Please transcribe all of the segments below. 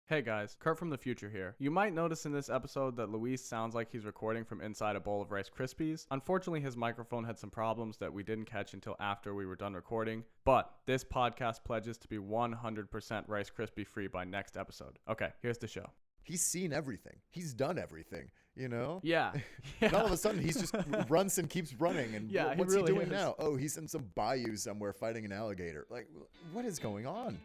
Hey guys, Kurt from the future here. You might notice in this episode that Luis sounds like he's recording from inside a bowl of Rice Krispies. Unfortunately, his microphone had some problems that we didn't catch until after we were done recording, but this podcast pledges to be 100% Rice Krispie free by next episode. Okay, here's the show. He's seen everything. He's done everything, you know? Yeah. And all of a sudden, he's just runs and keeps running. And Yeah, what's he really doing is. now? Oh, he's in some bayou somewhere fighting an alligator. Like, what is going on?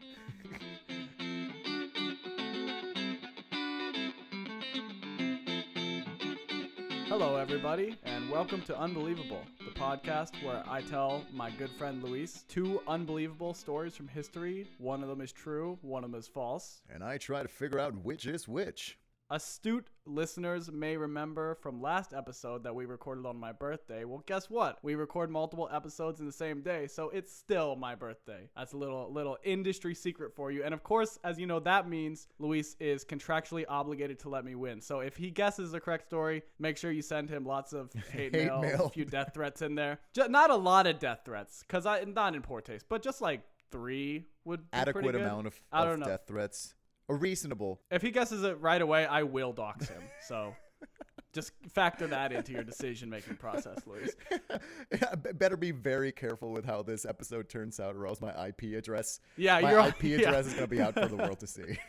Hello everybody, and welcome to Unbelievable, the podcast where I tell my good friend Luis two unbelievable stories from history. One of them is true, one of them is false. And I try to figure out which is which. Astute listeners may remember from last episode that we recorded on my birthday. Well, guess what? We record multiple episodes in the same day, so it's still my birthday. That's a little industry secret for you. And of course, as you know, that means Luis is contractually obligated to let me win. So if he guesses the correct story, make sure you send him lots of hate mail, a few death threats in there. Not a lot of death threats, because not in poor taste, but just like 3 would be Adequate pretty good. amount of death threats. Or reasonable. If he guesses it right away, I will dox him. So just factor that into your decision-making process, Luis. Better be very careful with how this episode turns out, or else my IP address. Yeah, my IP address is going to be out for the world to see.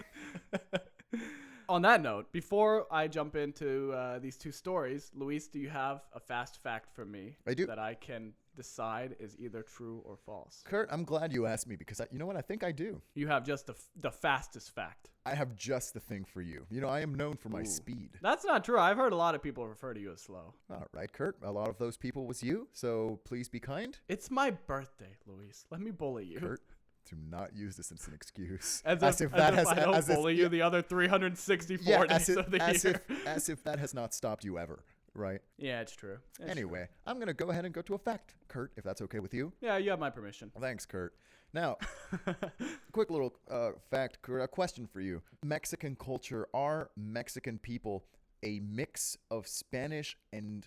On that note, before I jump into these two stories, Luis, do you have a fast fact for me? I do. That I can decide is either true or false? Kurt, I'm glad you asked me because you know what? I think I do. You have just the fastest fact. I have just the thing for you. You know, I am known for my speed. That's not true. I've heard a lot of people refer to you as slow. All right, Kurt. A lot of those people was you, so please be kind. It's my birthday, Luis. Let me bully you. Kurt, do not use this as an excuse. As if I don't bully you the other 364 days of the year. As if that has not stopped you ever, right? Yeah, it's true. Anyway, I'm going to go ahead and go to a fact, Kurt, if that's okay with you. Yeah, you have my permission. Thanks, Kurt. Now, quick little fact, Kurt, a question for you. Mexican culture, are Mexican people a mix of Spanish and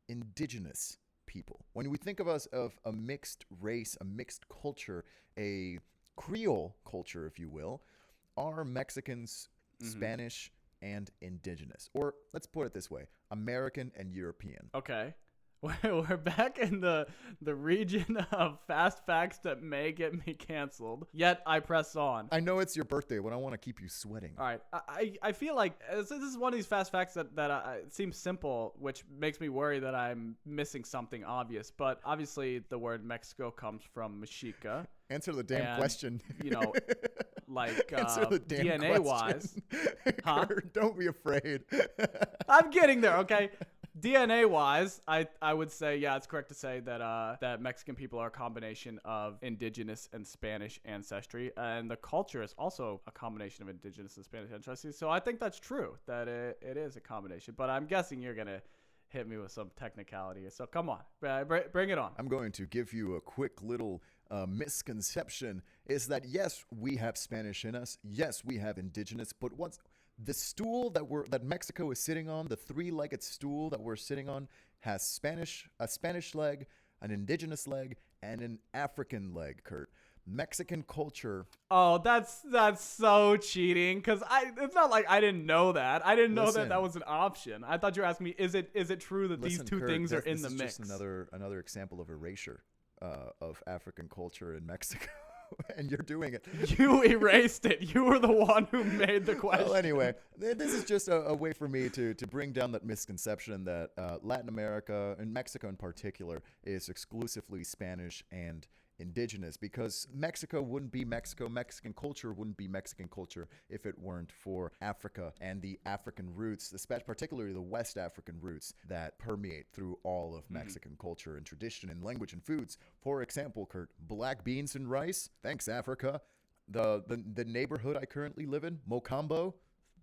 indigenous people? When we think of us of a mixed race, a mixed culture, a Creole culture, if you will, are Mexicans Spanish and indigenous? Or let's put it this way, American and European. Okay. We're back in the region of fast facts that may get me canceled, yet I press on. I know it's your birthday, but I want to keep you sweating. All right. I feel like this is one of these fast facts that it seems simple, which makes me worry that I'm missing something obvious. But obviously, the word Mexico comes from Mexica. Answer the damn question. You know, like DNA-wise. Huh? Don't be afraid. I'm getting there, okay? DNA-wise, I would say, yeah, it's correct to say that Mexican people are a combination of indigenous and Spanish ancestry, and the culture is also a combination of indigenous and Spanish ancestry. So I think that's true, that it is a combination. But I'm guessing you're going to hit me with some technicality. So come on, bring it on. I'm going to give you a quick little misconception, is that yes, we have Spanish in us. Yes, we have indigenous, but once the stool that Mexico is sitting on, the 3-legged stool that we're sitting on, has a Spanish leg, an indigenous leg, and an African leg, Kurt. Mexican culture. Oh, that's so cheating, because it's not like I didn't know that. I didn't know that was an option. I thought you were asking me, is it true that these two Kurt, things are in the mix? Just another example of erasure of African culture in Mexico. And you're doing it. You erased it. You were the one who made the question. Well, anyway, this is just a way for me to bring down that misconception that Latin America, and Mexico in particular, is exclusively Spanish and indigenous, because Mexico wouldn't be Mexico. Mexican culture wouldn't be Mexican culture if it weren't for Africa and the African roots, especially particularly the West African roots that permeate through all of Mexican culture and tradition and language and foods. For example, Kurt, black beans and rice. Thanks, Africa. The neighborhood I currently live in, Mocambo,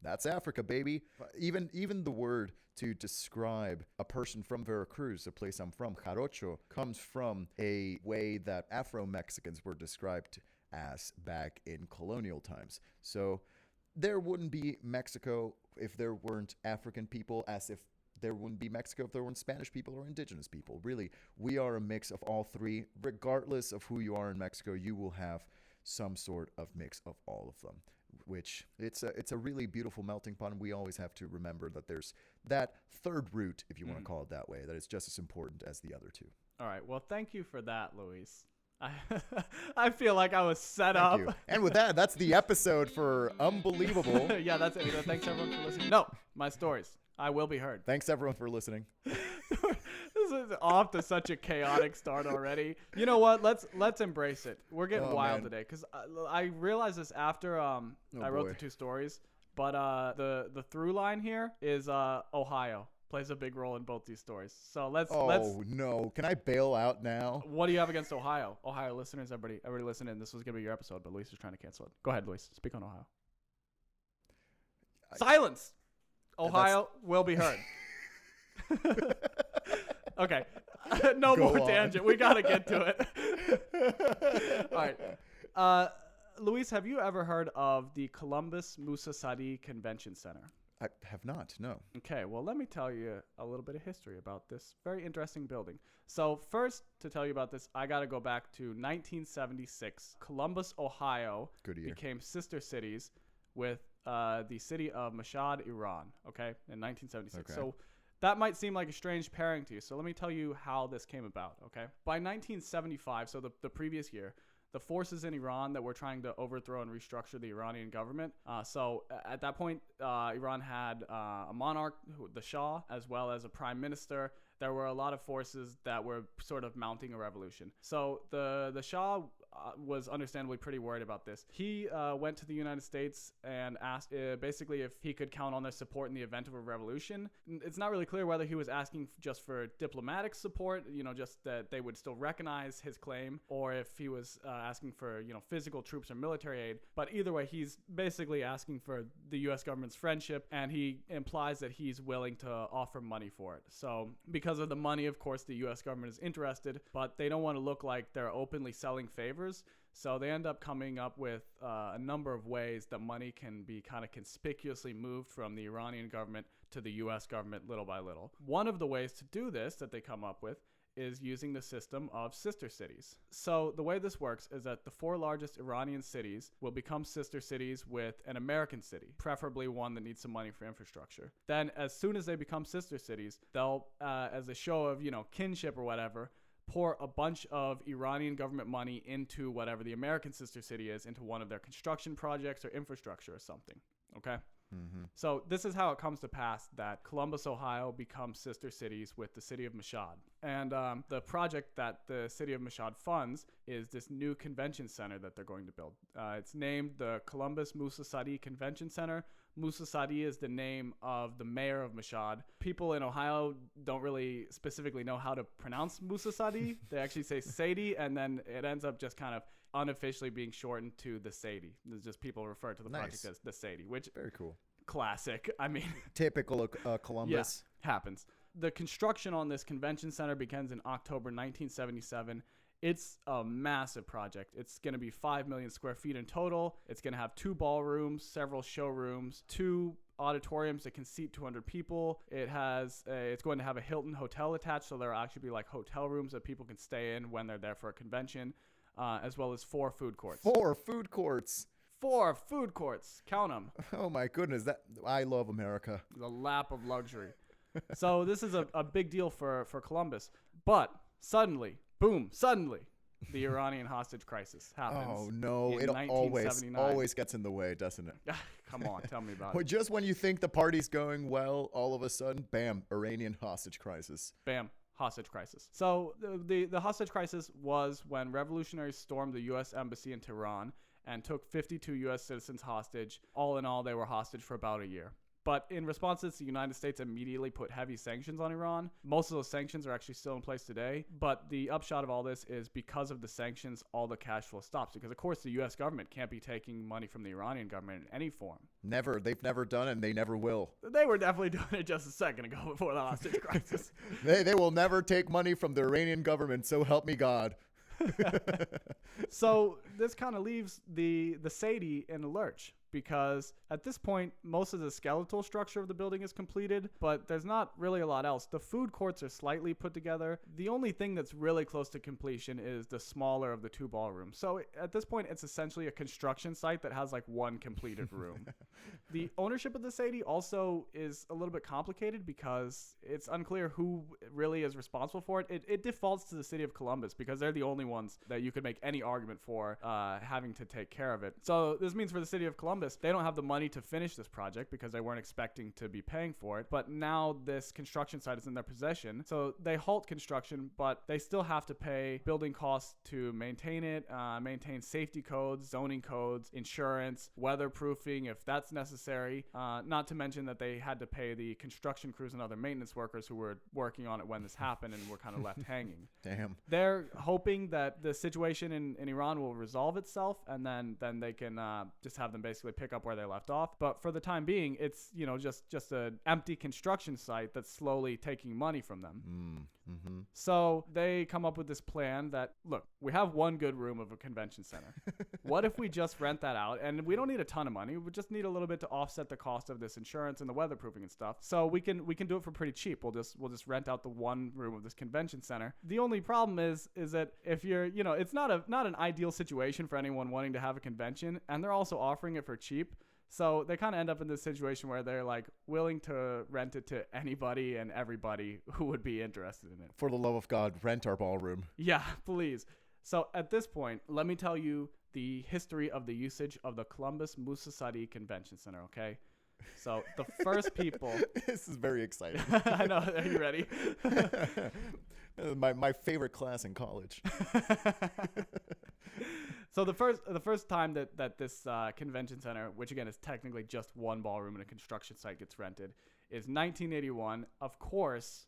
that's Africa, baby. Even the word to describe a person from Veracruz, the place I'm from, jarocho, comes from a way that Afro-Mexicans were described as back in colonial times. So there wouldn't be Mexico if there weren't African people, as if there wouldn't be Mexico if there weren't Spanish people or indigenous people. Really, we are a mix of all three. Regardless of who you are in Mexico, you will have some sort of mix of all of them. which it's a really beautiful melting pot. And we always have to remember that there's that third root, if you want to call it that way, that is just as important as the other two. All right. Well, thank you for that, Luis. I feel like I was set Thank up. you. And with that, that's the episode for Unbelievable. Yeah, that's it. Thanks everyone for listening. No, my stories. I will be heard. Thanks everyone for listening. This is off to such a chaotic start already. You know what? Let's embrace it. We're getting wild today because I realized this after I wrote the two stories. But the through line here is Ohio plays a big role in both these stories. So let's. No! Can I bail out now? What do you have against Ohio? Ohio listeners, everybody listen in. This was gonna be your episode, but Luis is trying to cancel it. Go ahead, Luis. Speak on Ohio. Silence. Ohio will be heard. Okay. No Go more on. tangent. We got to get to it. All right. Luis, have you ever heard of the Columbus Musa Sadie Convention Center? I have not, no. Okay, well, let me tell you a little bit of history about this very interesting building. So first, to tell you about this, I got to go back to 1976. Columbus, Ohio became sister cities with the city of Mashhad, Iran, okay, in 1976. Okay. So that might seem like a strange pairing to you. So let me tell you how this came about, okay? By 1975, so the previous year, the forces in Iran that were trying to overthrow and restructure the Iranian government. So at that point, Iran had a monarch, the Shah, as well as a prime minister. There were a lot of forces that were sort of mounting a revolution. So the Shah was understandably pretty worried about this. He went to the United States and asked basically if he could count on their support in the event of a revolution. It's not really clear whether he was asking just for diplomatic support, just that they would still recognize his claim, or if he was asking for, physical troops or military aid. But either way, he's basically asking for the U.S. government's friendship, and he implies that he's willing to offer money for it. So because of the money, of course, the U.S. government is interested, but they don't want to look like they're openly selling favors. So they end up coming up with a number of ways that money can be kind of conspicuously moved from the Iranian government to the U.S. government little by little. One of the ways to do this that they come up with is using the system of sister cities. So the way this works is that the 4 largest Iranian cities will become sister cities with an American city, preferably one that needs some money for infrastructure. Then as soon as they become sister cities, they'll, as a show of, kinship or whatever, pour a bunch of Iranian government money into whatever the American sister city is, into one of their construction projects or infrastructure or something. Okay? Mm-hmm. So this is how it comes to pass that Columbus, Ohio becomes sister cities with the city of Mashhad. And the project that the city of Mashhad funds is this new convention center that they're going to build. It's named the Columbus Musa Sadie Convention Center. Musa Sadie is the name of the mayor of Mashhad. People in Ohio don't really specifically know how to pronounce Musa Sadie. They actually say Sadie, and then it ends up just kind of unofficially being shortened to the Sadie. There's just people refer to the project as the Sadie, which very cool. Classic. I mean, typical Columbus. Yeah, happens. The construction on this convention center begins in October 1977. It's a massive project. It's going to be 5 million square feet in total. It's going to have 2 ballrooms, several showrooms, 2 auditoriums that can seat 200 people. It's going to have a Hilton hotel attached, so there'll actually be like hotel rooms that people can stay in when they're there for a convention, as well as 4 food courts. 4 food courts. 4 food courts. Count them. Oh my goodness, I love America. The lap of luxury. So this is a big deal for Columbus. But suddenly, the Iranian hostage crisis happens. Oh no, it always gets in the way, doesn't it? Come on, tell me about it. Just when you think the party's going well, all of a sudden, bam, Iranian hostage crisis. Bam. Hostage crisis. So the hostage crisis was when revolutionaries stormed the U.S. embassy in Tehran and took 52 U.S. citizens hostage. All in all, they were hostage for about a year. But in response to this, the United States immediately put heavy sanctions on Iran. Most of those sanctions are actually still in place today. But the upshot of all this is because of the sanctions, all the cash flow stops. Because, of course, the U.S. government can't be taking money from the Iranian government in any form. Never. They've never done it, and they never will. They were definitely doing it just a second ago before the hostage crisis. They will never take money from the Iranian government, so help me God. So this kind of leaves the Sadie in a lurch. because at this point, most of the skeletal structure of the building is completed, but there's not really a lot else. The food courts are slightly put together. The only thing that's really close to completion is the smaller of the 2 ballrooms. So at this point, it's essentially a construction site that has like 1 completed room. The ownership of the Sadie also is a little bit complicated because it's unclear who really is responsible for it. It defaults to the city of Columbus because they're the only ones that you could make any argument for having to take care of it. So this means for the city of Columbus, they don't have the money to finish this project because they weren't expecting to be paying for it. But now this construction site is in their possession. So they halt construction, but they still have to pay building costs to maintain it, maintain safety codes, zoning codes, insurance, weatherproofing if that's necessary. Not to mention that they had to pay the construction crews and other maintenance workers who were working on it when this happened and were kind of left hanging. Damn. They're hoping that the situation in Iran will resolve itself, and then they can just have them basically pick up where they left off. But for the time being, it's just an empty construction site that's slowly taking money from them. Mm-hmm. So they come up with this plan that, look, we have 1 good room of a convention center. What if we just rent that out? And we don't need a ton of money. We just need a little bit to offset the cost of this insurance and the weatherproofing and stuff. So we can do it for pretty cheap. We'll just rent out the 1 room of this convention center. The only problem is that if you're, it's not an ideal situation for anyone wanting to have a convention, and they're also offering it for cheap. So they kind of end up in this situation where they're like willing to rent it to anybody and everybody who would be interested in it. For the love of God, rent our ballroom. Yeah, please. So at this point, let me tell you the history of the usage of the Columbus Musasadi Convention Center, okay? So the first people... This is very exciting. I know. Are you ready? My favorite class in college. So the first time that this convention center, which again is technically just 1 ballroom and a construction site, gets rented, is 1981. Of course,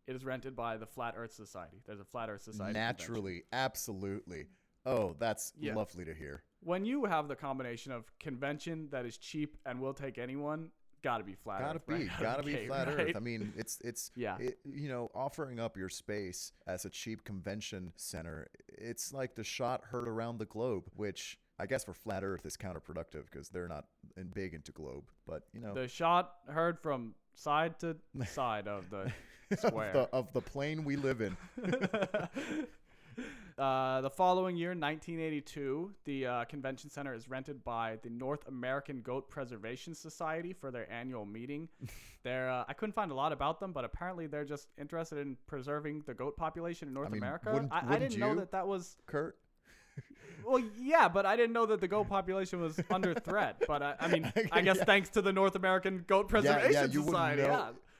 it is rented by the Flat Earth Society. There's a Flat Earth Society. Naturally, absolutely. Oh, that's lovely to hear. When you have the combination of convention that is cheap and will take anyone, gotta be Flat Earth. Gotta be Flat right? Earth. I mean, it's offering up your space as a cheap convention center. It's like the shot heard around the globe, which I guess for Flat Earth is counterproductive because they're not big into globe. But the shot heard from side to side of the square of the plane we live in. The following year, 1982, the convention center is rented by the North American Goat Preservation Society for their annual meeting. I couldn't find a lot about them, but apparently they're just interested in preserving the goat population in North America. I didn't know that was... Kurt? Well, yeah, but I didn't know that the goat population was under threat. But I guess thanks to the North American Goat Preservation Society.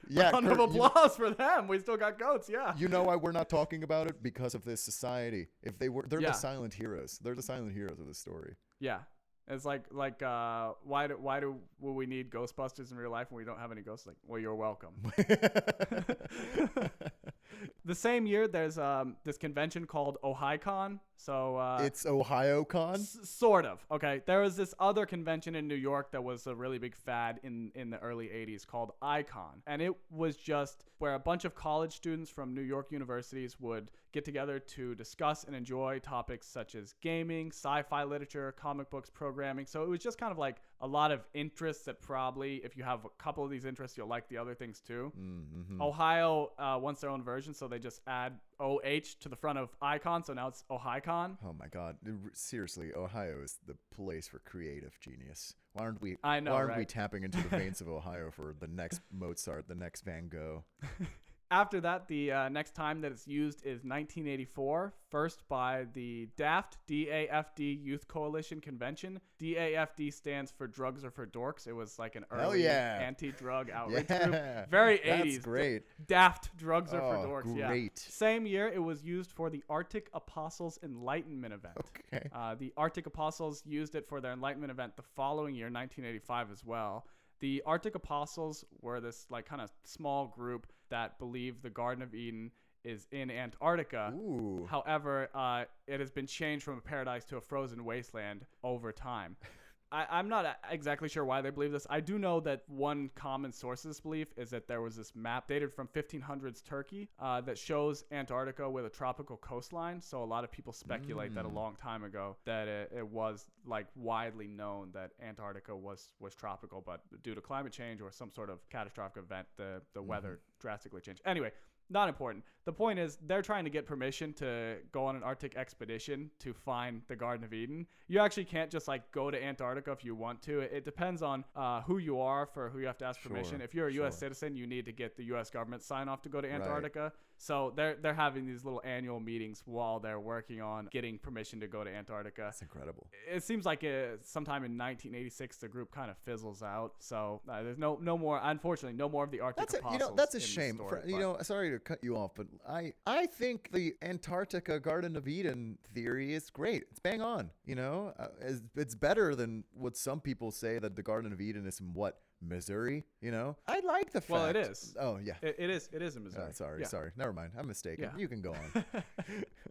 Yeah, round of applause for them. We still got goats. Yeah. You know why we're not talking about it? Because of this society. If they're the silent heroes. They're the silent heroes of the story. Yeah. It's like why do we need Ghostbusters in real life when we don't have any ghosts? Like, well, you're welcome. The same year, there's this convention called OhioCon. So it's OhioCon? Sort of. Okay. There was this other convention in New York that was a really big fad in the early 80s called Icon. And it was just where a bunch of college students from New York universities would get together to discuss and enjoy topics such as gaming, sci-fi literature, comic books, programming. So it was just kind of like a lot of interests that probably, if you have a couple of these interests, you'll like the other things too. Mm-hmm. Ohio wants their own version, so they just add OH to the front of Icon, so now it's OhioCon. Oh my God. Seriously, Ohio is the place for creative genius. Why aren't we tapping into the veins of Ohio for the next Mozart, the next Van Gogh? After that, the next time that it's used is 1984, first by the DAFT, D-A-F-D Youth Coalition Convention. D-A-F-D stands for Drugs Are for Dorks. It was like an early anti-drug outreach group. Very 80s. That's great. DAFT, Drugs Are for Dorks. Great. Yeah. Same year, it was used for the Arctic Apostles Enlightenment event. Okay. The Arctic Apostles used it for their Enlightenment event the following year, 1985 as well. The Arctic Apostles were this like kind of small group that believed the Garden of Eden is in Antarctica. Ooh. However, it has been changed from a paradise to a frozen wasteland over time. I'm not exactly sure why they believe this. I do know that one common source of this belief is that there was this map dated from 1500s Turkey that shows Antarctica with a tropical coastline. So a lot of people speculate that a long time ago that it was like widely known that Antarctica was tropical, but due to climate change or some sort of catastrophic event, the weather drastically changed. Anyway, not important. The point is they're trying to get permission to go on an Arctic expedition to find the Garden of Eden. You actually can't just like go to Antarctica if you want to. It depends on who you are for who you have to ask permission. If you're a U.S. citizen, you need to get the U.S. government sign off to go to Antarctica. Right. So they're having these little annual meetings while they're working on getting permission to go to Antarctica. That's incredible. It seems like sometime in 1986 the group kind of fizzles out. So there's no more. Unfortunately, no more of the Arctic apostles. That's a shame. Sorry to cut you off, but I think the Antarctica Garden of Eden theory is great. It's bang on. It's better than what some people say that the Garden of Eden is in Missouri. I like the fact. Well, it is. Oh yeah, it is in Missouri. Sorry, never mind, I'm mistaken. You can go on.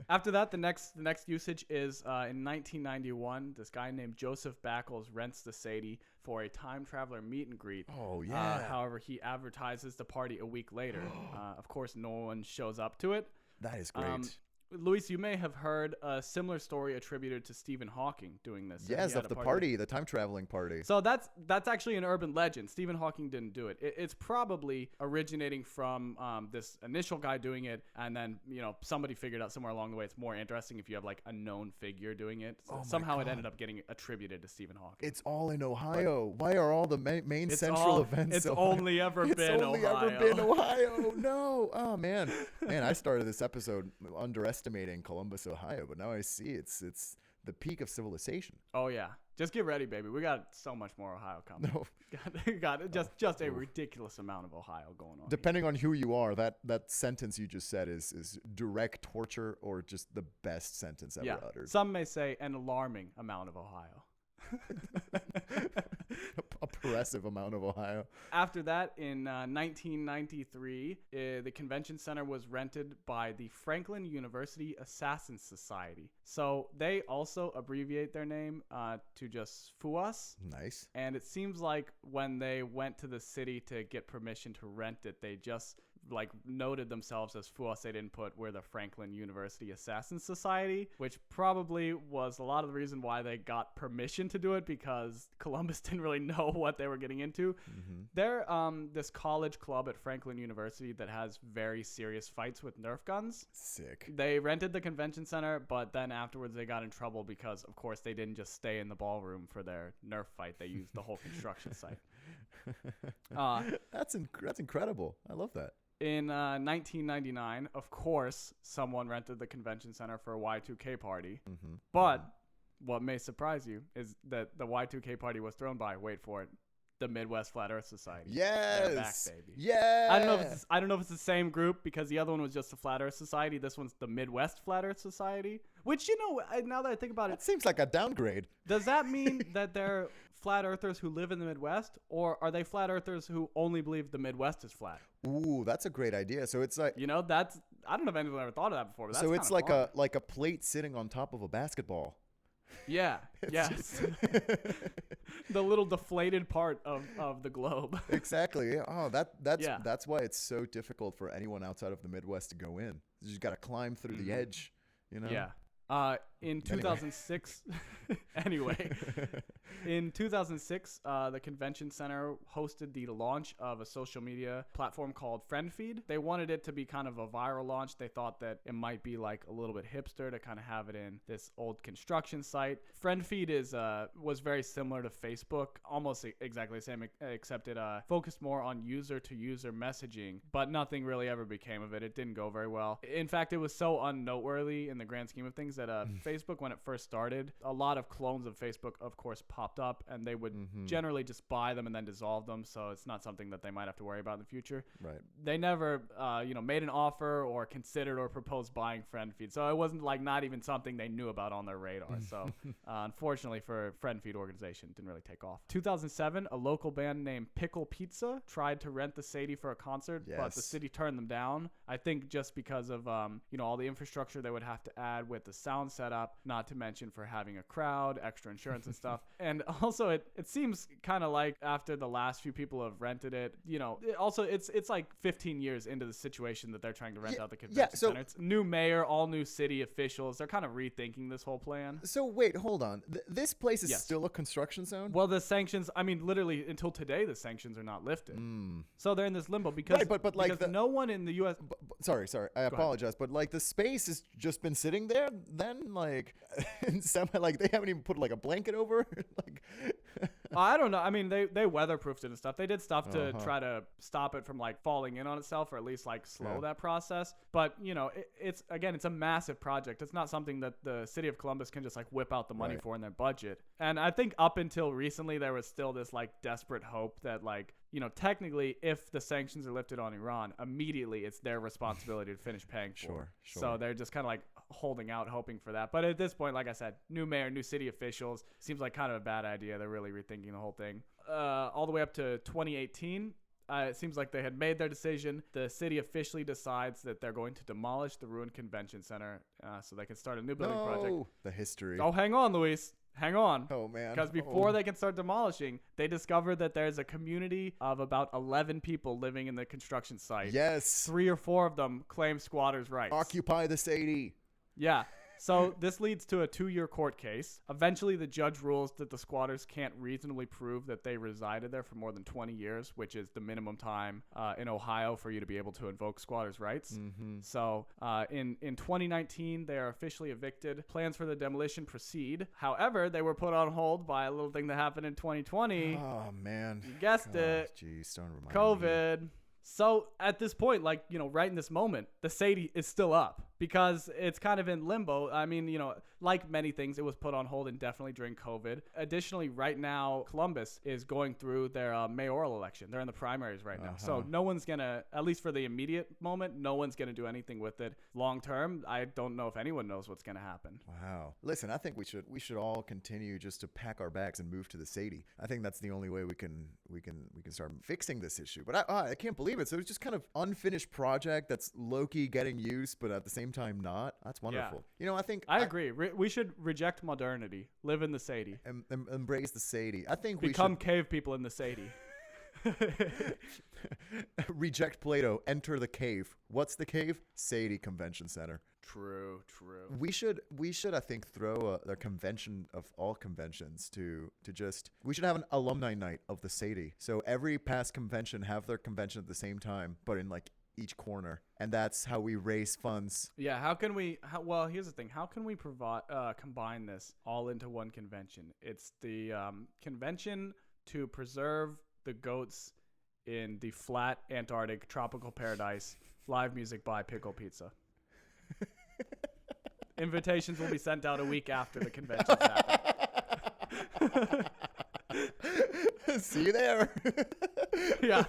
After that, the next usage is in 1991. This guy named Joseph Backles rents the Sadie for a time traveler meet and greet. Oh yeah. However, he advertises the party a week later. Of course, no one shows up to it. That is great. Luis, you may have heard a similar story attributed to Stephen Hawking doing this. Yes, of the party, the time traveling party. So that's actually an urban legend. Stephen Hawking didn't do it. It's probably originating from this initial guy doing it, and then somebody figured out somewhere along the way it's more interesting if you have like a known figure doing it. So somehow it ended up getting attributed to Stephen Hawking. It's all in Ohio. Why are all the main central events? It's only ever been Ohio. No. Oh man, I started this episode underestimating Columbus, Ohio, but now I see it's the peak of civilization. Oh yeah, just get ready, baby. We got so much more Ohio coming. No, got just a ridiculous amount of Ohio going on. Depending on who you are, that sentence you just said is direct torture or just the best sentence ever uttered. Some may say an alarming amount of Ohio. Oppressive amount of Ohio. After that, in 1993, the convention center was rented by the Franklin University Assassin Society. So they also abbreviate their name to just FUAS. Nice. And it seems like when they went to the city to get permission to rent it, they just like noted themselves as FUAS. They didn't put we're the Franklin University Assassin Society, which probably was a lot of the reason why they got permission to do it, because Columbus didn't really know what they were getting into. They're this college club at Franklin University that has very serious fights with Nerf guns. Sick. They rented the convention center, but then afterwards they got in trouble because, of course, they didn't just stay in the ballroom for their Nerf fight. They used the whole construction site. That's incredible. I love that. In 1999, of course, someone rented the convention center for a Y2K party. But what may surprise you is that the Y2K party was thrown by, wait for it, the Midwest Flat Earth Society. Yes. They're back, baby. Yeah. I don't know if it's the same group, because the other one was just the Flat Earth Society. This one's the Midwest Flat Earth Society, which, now that I think about it, seems like a downgrade. Does that mean that they're flat earthers who live in the Midwest, or are they flat earthers who only believe the Midwest is flat? Ooh, that's a great idea. So it's like, that's, I don't know if anyone ever thought of that before, but that's so it's like fun. a plate sitting on top of a basketball. Yeah. Yes. The little deflated part of the globe. Exactly. Oh, that's why it's so difficult for anyone outside of the Midwest to go in. You just got to climb through the edge, Yeah. In 2006, in 2006, the convention center hosted the launch of a social media platform called FriendFeed. They wanted it to be kind of a viral launch. They thought that it might be like a little bit hipster to kind of have it in this old construction site. FriendFeed was very similar to Facebook, almost exactly the same, except it focused more on user-to-user messaging, but nothing really ever became of it. It didn't go very well. In fact, it was so unnoteworthy in the grand scheme of things that Facebook, when it first started, a lot of clones of Facebook, of course, popped up, and they would generally just buy them and then dissolve them. So it's not something that they might have to worry about in the future. Right. They never, made an offer or considered or proposed buying FriendFeed. So it wasn't like not even something they knew about on their radar. So unfortunately for FriendFeed organization, it didn't really take off. 2007, a local band named Pickle Pizza tried to rent the Sadie for a concert, but the city turned them down. I think just because of, all the infrastructure they would have to add with the sound setup, not to mention for having a crowd, extra insurance and stuff. And also it seems kind of like after the last few people have rented it, it's like 15 years into the situation that they're trying to rent out the convention center. It's new mayor, all new city officials. They're kind of rethinking this whole plan. So wait, hold on. This place is still a construction zone? Well, the sanctions, I mean, literally until today, the sanctions are not lifted. So they're in this limbo because, no one in the U.S. Sorry. I apologize. But like the space has just been sitting there then, like, and somehow, like, they haven't even put like a blanket over it. Like, I don't know. I mean, they weatherproofed it and stuff. They did stuff to try to stop it from like falling in on itself, or at least like slow that process. But it's a massive project. It's not something that the city of Columbus can just like whip out the money for in their budget. And I think up until recently, there was still this like desperate hope that like, technically, if the sanctions are lifted on Iran, immediately it's their responsibility to finish paying for. Sure. So they're just kind of like holding out, hoping for that. But at this point, like I said, new mayor, new city officials, seems like kind of a bad idea. They're really rethinking the whole thing. All the way up to 2018. It seems like they had made their decision. The city officially decides that they're going to demolish the ruined convention center so they can start a new building project. The history. Oh, hang on, Luis. Hang on. Oh, man. Because before they can start demolishing, they discovered that there's a community of about 11 people living in the construction site. Yes. 3 or 4 of them claim squatters' rights. Occupy the Sadie. Yeah. So this leads to a 2-year court case. Eventually, the judge rules that the squatters can't reasonably prove that they resided there for more than 20 years, which is the minimum time in Ohio for you to be able to invoke squatters' rights. So in 2019, they are officially evicted. Plans for the demolition proceed. However, they were put on hold by a little thing that happened in 2020. Oh, man. You guessed it. Jeez, don't remind COVID. me. So at this point, like, right in this moment, the Sadie is still up because it's kind of in limbo. I mean, like many things, it was put on hold indefinitely during COVID. Additionally, right now, Columbus is going through their mayoral election. They're in the primaries right now. So no one's going to, at least for the immediate moment, no one's going to do anything with it. Long term, I don't know if anyone knows what's going to happen. Wow. Listen, I think we should all continue just to pack our bags and move to the Sadie. I think that's the only way we can start fixing this issue. But I can't believe it. So it's just kind of unfinished project that's low-key getting used, but at the same time not. That's wonderful. Yeah. I agree. We should reject modernity. Live in the Sadie. Embrace the Sadie. I think become cave people in the Sadie. Reject Plato. Enter the cave. What's the cave? Sadie Convention Center. True. We should I think throw a convention of all conventions we should have an alumni night of the Sadie. So every past convention have their convention at the same time, but in like each corner, and that's how we raise funds. Yeah, well, here's the thing. How can we combine this all into one convention? It's the convention to preserve the goats in the flat Antarctic tropical paradise. Live music by Pickle Pizza. Invitations will be sent out a week after the convention happen. See you there. Yeah.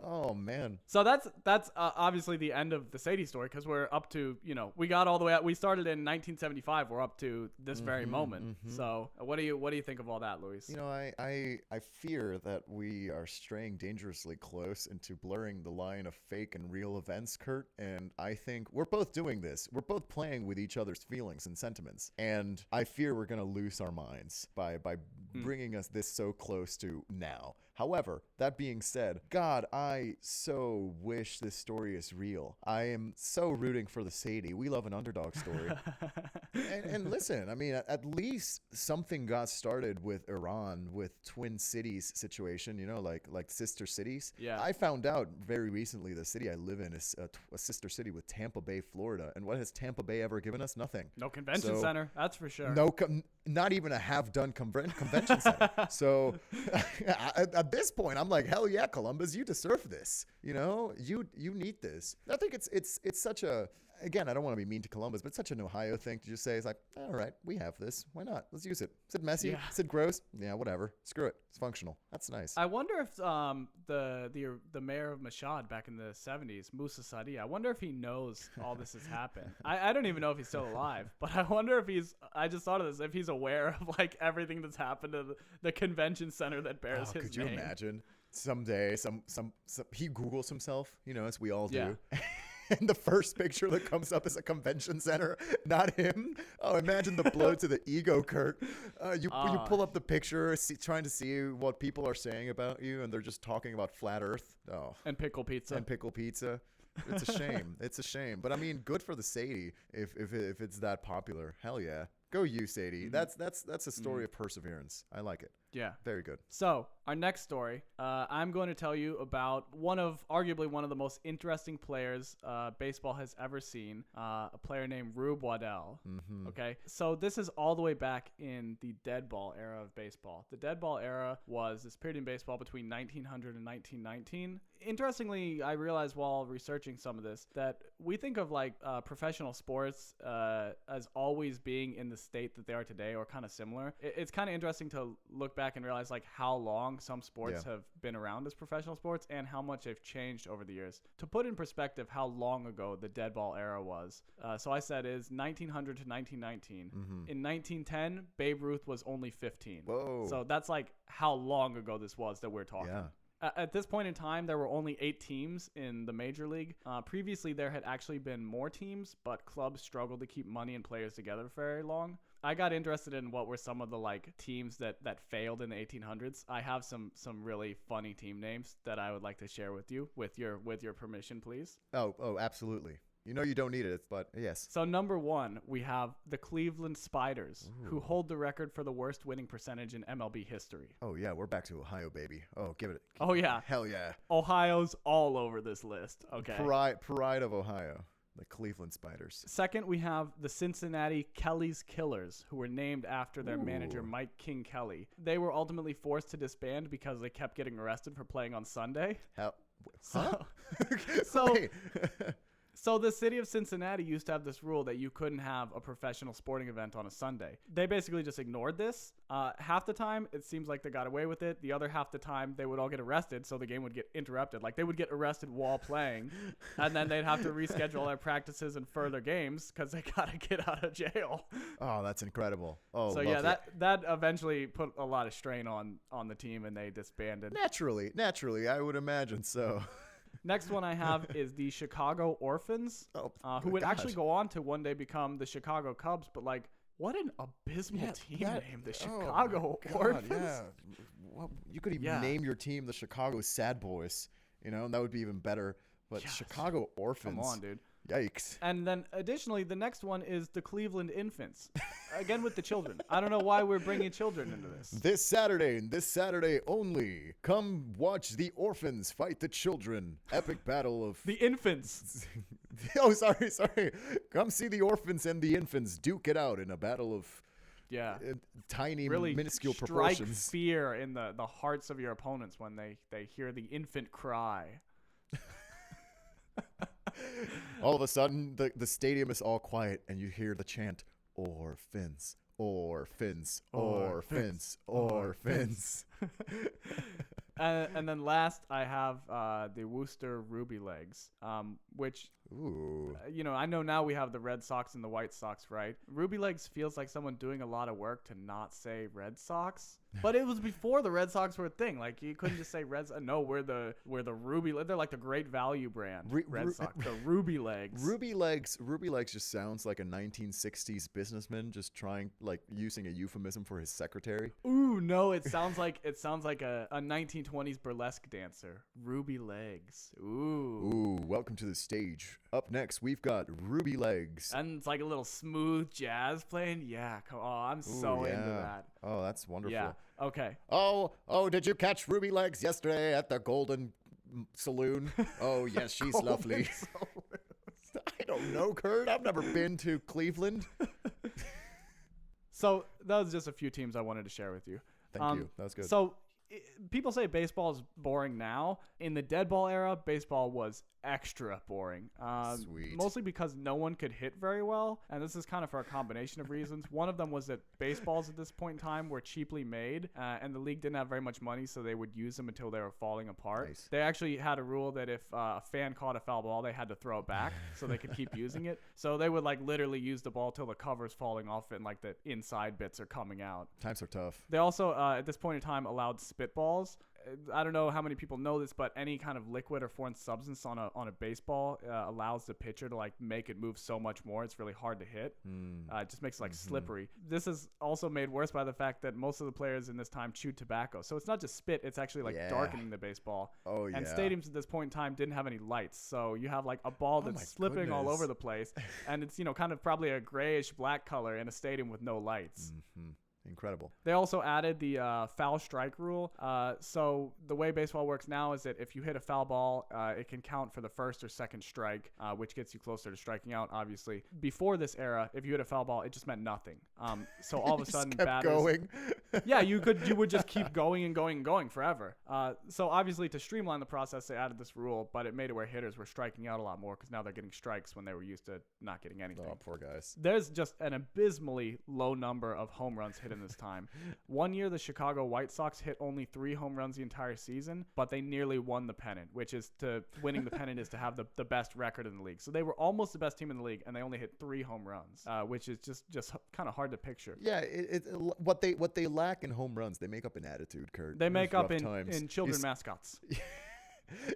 Oh, man. So that's obviously the end of the Sadie story, because we're up to, we got all the way out. We started in 1975. We're up to this very moment. So what do you think of all that, Luis? I fear that we are straying dangerously close into blurring the line of fake and real events, Kurt. And I think we're both doing this. We're both playing with each other's feelings and sentiments. And I fear we're going to lose our minds by bringing us this so close to now. However, that being said, God, I so wish this story is real. I am so rooting for the Sadie. We love an underdog story. and listen, I mean, at least something got started with Iran, with Twin Cities situation, like sister cities. Yeah. I found out very recently the city I live in is a sister city with Tampa Bay, Florida. And what has Tampa Bay ever given us? Nothing. No convention center, that's for sure. Not even a half-done convention center. So at this point, I'm like, hell yeah, Columbus, you deserve this. You need this. I think it's such a, again, I don't want to be mean to Columbus, but it's such an Ohio thing to just say. It's like, all right, we have this. Why not? Let's use it. Is it messy? Yeah. Is it gross? Yeah, whatever. Screw it. It's functional. That's nice. I wonder if the mayor of Mashhad back in the 70s, Musa Sadie, I wonder if he knows all this has happened. I don't even know if he's still alive, but I wonder if I just thought of this, if he's aware of like everything that's happened to the convention center that bears his name. Could you imagine? Someday, some he Googles himself, as we all do. Yeah. And the first picture that comes up is a convention center, not him. Oh, imagine the blow to the ego, Kurt. You pull up the picture, trying to see what people are saying about you, and they're just talking about flat Earth. Oh, And pickle pizza. It's a shame. It's a shame. But I mean, good for the Sadie if it's that popular. Hell yeah. Go you, Sadie. That's a story of perseverance. I like it. Yeah. Very good. So our next story, I'm going to tell you about arguably one of the most interesting players baseball has ever seen, a player named Rube Waddell. Mm-hmm. Okay. So this is all the way back in the dead ball era of baseball. The dead ball era was this period in baseball between 1900 and 1919. Interestingly, I realized while researching some of this that we think of like professional sports as always being in the state that they are today or kind of similar. It's kind of interesting to look back and realize like how long some sports have been around as professional sports and how much they've changed over the years. To put in perspective how long ago the dead ball era was, so I said is 1900 to 1919. Mm-hmm. In 1910, Babe Ruth was only 15. Whoa. So that's like how long ago this was that we're talking. Yeah. At this point in time, there were only 8 teams in the major league. Previously, there had actually been more teams, but clubs struggled to keep money and players together for very long. I got interested in what were some of the like teams that failed in the 1800s. I have some really funny team names that I would like to share with you with your permission, please. Oh, absolutely. You know you don't need it, but yes. So number 1, we have the Cleveland Spiders, who hold the record for the worst winning percentage in MLB history. Oh, yeah, we're back to Ohio, baby. Oh, give it. Oh, yeah. Hell yeah. Ohio's all over this list. Okay. Pride of Ohio, the Cleveland Spiders. Second, we have the Cincinnati Kelly's Killers, who were named after their manager, Mike King Kelly. They were ultimately forced to disband because they kept getting arrested for playing on Sunday. Huh? So Wait. So the city of Cincinnati used to have this rule that you couldn't have a professional sporting event on a Sunday. They basically just ignored this. Half the time, it seems like they got away with it. The other half the time, they would all get arrested, so the game would get interrupted. Like, they would get arrested while playing, and then they'd have to reschedule their practices and further games because they got to get out of jail. Oh, that's incredible. Oh, so yeah, that eventually put a lot of strain on the team, and they disbanded. Naturally, I would imagine so. Next one I have is the Chicago Orphans, who would actually go on to one day become the Chicago Cubs. But like, what an abysmal team name, the Chicago Orphans. Yeah. Well, you could even name your team the Chicago Sad Boys, and that would be even better. But Chicago Orphans. Come on, dude. Yikes. And then additionally, the next one is the Cleveland Infants. Again with the children. I don't know why we're bringing children into this. This Saturday only, come watch the orphans fight the children. Epic battle of... The infants. Oh, sorry. Come see the orphans and the infants duke it out in a battle of... tiny, really minuscule strike proportions. Fear in the hearts of your opponents when they hear the infant cry. All of a sudden, the stadium is all quiet, and you hear the chant, orphans, orphans, orphans, orphans. And then last, I have the Worcester Ruby Legs, which, Ooh. I know now we have the Red Sox and the White Sox, right? Ruby Legs feels like someone doing a lot of work to not say Red Sox. But it was before the Red Sox were a thing. Like, you couldn't just say Reds. No, we're the Ruby. They're like the Great Value brand. Red Sox, the Ruby Legs. Ruby Legs just sounds like a 1960s businessman just using a euphemism for his secretary. Ooh, no, it sounds like a 1920s burlesque dancer. Ruby Legs. Ooh, welcome to the stage. Up next, we've got Ruby Legs. And it's like a little smooth jazz playing. Yeah, come on. I'm so into that. Oh, that's wonderful. Yeah. Okay. Oh, did you catch Ruby Legs yesterday at the Golden Saloon? Oh, yes, she's lovely. I don't know, Kurt. I've never been to Cleveland. So that was just a few teams I wanted to share with you. Thank you. That was good. So people say baseball is boring now. In the dead ball era, baseball was extra boring. Sweet. Mostly because no one could hit very well. And this is kind of for a combination of reasons. One of them was that baseballs at this point in time were cheaply made. And the league didn't have very much money, so they would use them until they were falling apart. Nice. They actually had a rule that if a fan caught a foul ball, they had to throw it back so they could keep using it. So they would literally use the ball till the cover's falling off and the inside bits are coming out. Times are tough. They also, at this point in time, allowed spitballs. I don't know how many people know this, but any kind of liquid or foreign substance on a baseball allows the pitcher to like make it move so much more. It's really hard to hit. It just makes it like slippery. This is also made worse by the fact that most of the players in this time chewed tobacco. So it's not just spit, it's actually like darkening the baseball. Oh, yeah. And stadiums at this point in time didn't have any lights. So you have like a ball that's slipping all over the place. And it's, kind of probably a grayish black color in a stadium with no lights. Incredible. They also added the foul strike rule. So the way baseball works now is that if you hit a foul ball, it can count for the first or second strike, which gets you closer to striking out, obviously. Before this era, if you hit a foul ball, it just meant nothing. So all of a sudden, batters going. Yeah, you would just keep going and going and going forever. So obviously, to streamline the process, they added this rule, but it made it where hitters were striking out a lot more because now they're getting strikes when they were used to not getting anything. Oh, poor guys. There's just an abysmally low number of home runs hit in this time. One year, the Chicago White Sox hit only 3 home runs the entire season, but they nearly won the pennant, which is winning the pennant is to have the best record in the league. So they were almost the best team in the league, and they only hit 3 home runs, which is just kind of hard to picture. Yeah, what they lack in home runs, they make up in attitude, Kurt. They make up in children mascots.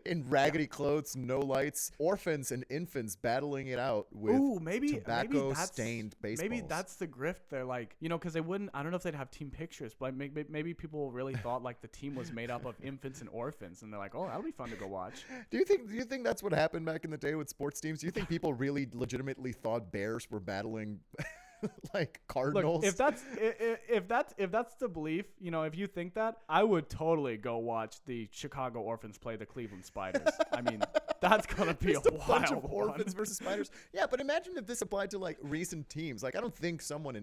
In raggedy clothes, no lights, orphans and infants battling it out with tobacco-stained baseballs. Maybe that's the grift. They're like, because they wouldn't, I don't know if they'd have team pictures, but maybe people really thought like the team was made up of infants and orphans, and they're like, oh, that'll be fun to go watch. Do you think that's what happened back in the day with sports teams? Do you think people really legitimately thought bears were battling like Cardinals? Look, if that's the belief, if you think that, I would totally go watch the Chicago Orphans play the Cleveland Spiders. I mean, that's gonna be a wild bunch of one. orphans versus spiders. Yeah, but imagine if this applied to like recent teams. Like, I don't think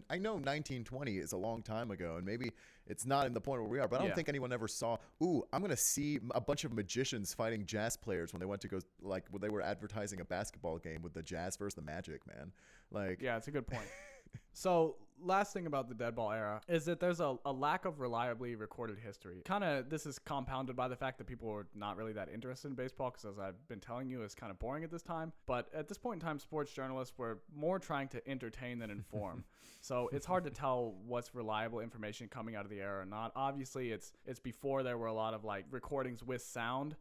I know 1920 is a long time ago, and maybe it's not in the point where we are, but I don't think anyone ever saw, I'm gonna see a bunch of magicians fighting jazz players when they went to go, like, when they were advertising a basketball game with the Jazz versus the Magic, man. Like, yeah, it's a good point. So last thing about the dead ball era is that there's a lack of reliably recorded history. This is compounded by the fact that people were not really that interested in baseball because, as I've been telling you, it's kind of boring at this time. But at this point in time, sports journalists were more trying to entertain than inform. So it's hard to tell what's reliable information coming out of the era or not. Obviously, it's before there were a lot of like recordings with sound.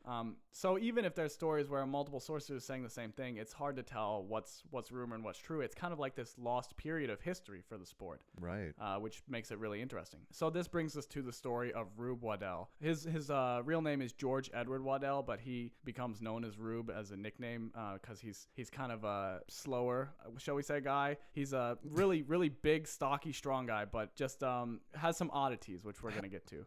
So even if there's stories where multiple sources are saying the same thing, it's hard to tell what's rumor and what's true. It's kind of like this lost period of history for the sport, right? Which makes it really interesting. So this brings us to the story of Rube Waddell. His real name is George Edward Waddell, but he becomes known as Rube as a nickname because he's kind of a slower, shall we say, guy. He's a really big, stocky, strong guy, but just has some oddities, which we're gonna get to.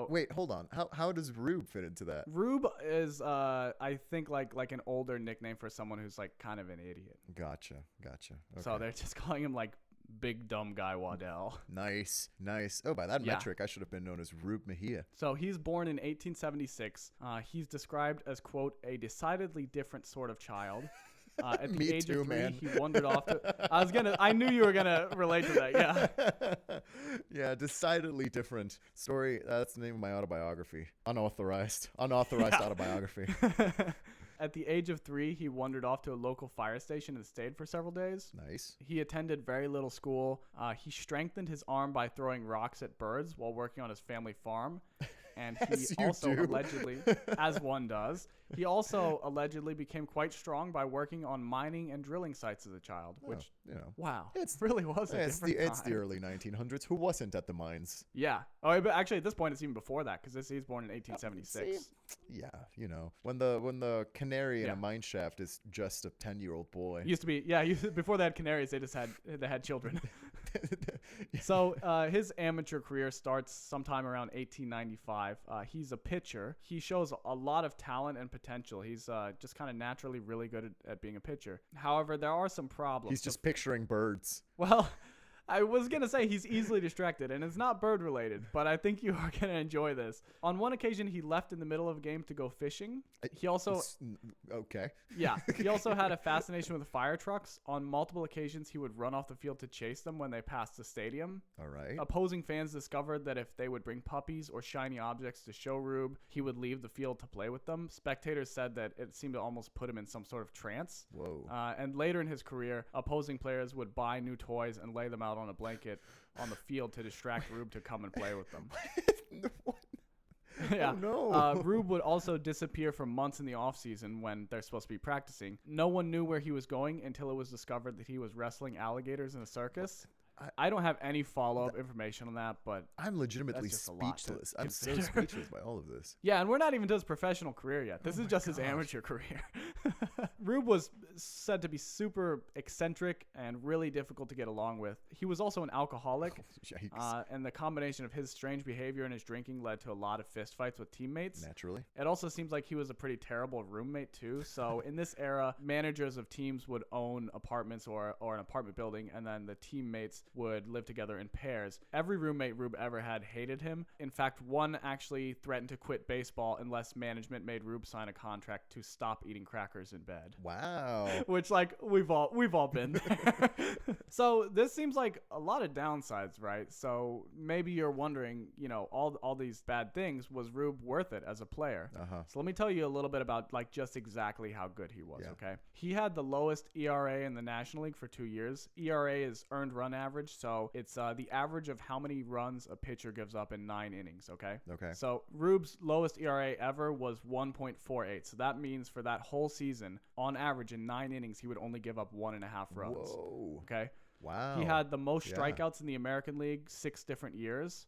Wait, hold on. How does Rube fit into that? Rube is I think like an older nickname for someone who's like kind of an idiot. Gotcha. Okay. So they're just calling him like big dumb guy Waddell. Nice. Oh, by that metric, I should have been known as Rube Mejia. So he's born in 1876. He's described as, quote, a decidedly different sort of child. At the age of 3, man. He wandered off to... I knew you were going to relate to that, yeah. Yeah, decidedly different. Story, that's the name of my autobiography. Unauthorized autobiography. At the age of 3, he wandered off to a local fire station and stayed for several days. Nice. He attended very little school. He strengthened his arm by throwing rocks at birds while working on his family farm. And he allegedly, as one does, he also allegedly became quite strong by working on mining and drilling sites as a child, which, wow, it really was a different time. It's the early 1900s. Who wasn't at the mines? Yeah. Oh, but actually, at this point, it's even before that because he's born in 1876. Yeah, when the canary in a mine shaft is just a 10-year-old boy. Used to be, before they had canaries, they had children. So his amateur career starts sometime around 1895. He's a pitcher. He shows a lot of talent and potential. He's just kind of naturally really good at being a pitcher. However, there are some problems. He's just picturing birds. Well, I was going to say he's easily distracted, and it's not bird-related, but I think you are going to enjoy this. On one occasion, he left in the middle of a game to go fishing. He also... Okay. Yeah. He also had a fascination with fire trucks. On multiple occasions, he would run off the field to chase them when they passed the stadium. All right. Opposing fans discovered that if they would bring puppies or shiny objects to show Rube, he would leave the field to play with them. Spectators said that it seemed to almost put him in some sort of trance. Whoa. And later in his career, opposing players would buy new toys and lay them out on a blanket on the field to distract Rube to come and play with them. Yeah. Oh, no. Rube would also disappear for months in the offseason when they're supposed to be practicing. No one knew where he was going until it was discovered that he was wrestling alligators in a circus. I don't have any follow-up information on that, but I'm legitimately that's just a lot to speechless. I'm so consider. speechless by all of this. Yeah, and we're not even to his professional career yet. This is just his gosh. amateur career. Rube was said to be super eccentric and really difficult to get along with. He was also an alcoholic, Yikes. and the combination of his strange behavior and his drinking led to a lot of fistfights with teammates. Naturally. It also seems like he was a pretty terrible roommate too. So in this era, managers of teams would own apartments or an apartment building, and then the teammates would live together in pairs. Every roommate Rube ever had hated him. In fact, one actually threatened to quit baseball unless management made Rube sign a contract to stop eating crackers in bed. Wow. Which, like, we've all been there. So this seems like a lot of downsides, right? So maybe you're wondering, all these bad things, was Rube worth it as a player? So let me tell you a little bit about like just exactly how good he was. Yeah. Okay, he had the lowest ERA in the National League for 2 years. ERA is earned run average, so it's the average of how many runs a pitcher gives up in 9 innings. Okay. So Rube's lowest ERA ever was 1.48. So that means for that whole season, on average in 9 innings, he would only give up 1.5 runs. Whoa. Okay. Wow. He had the most Yeah. strikeouts in the American League 6 different years.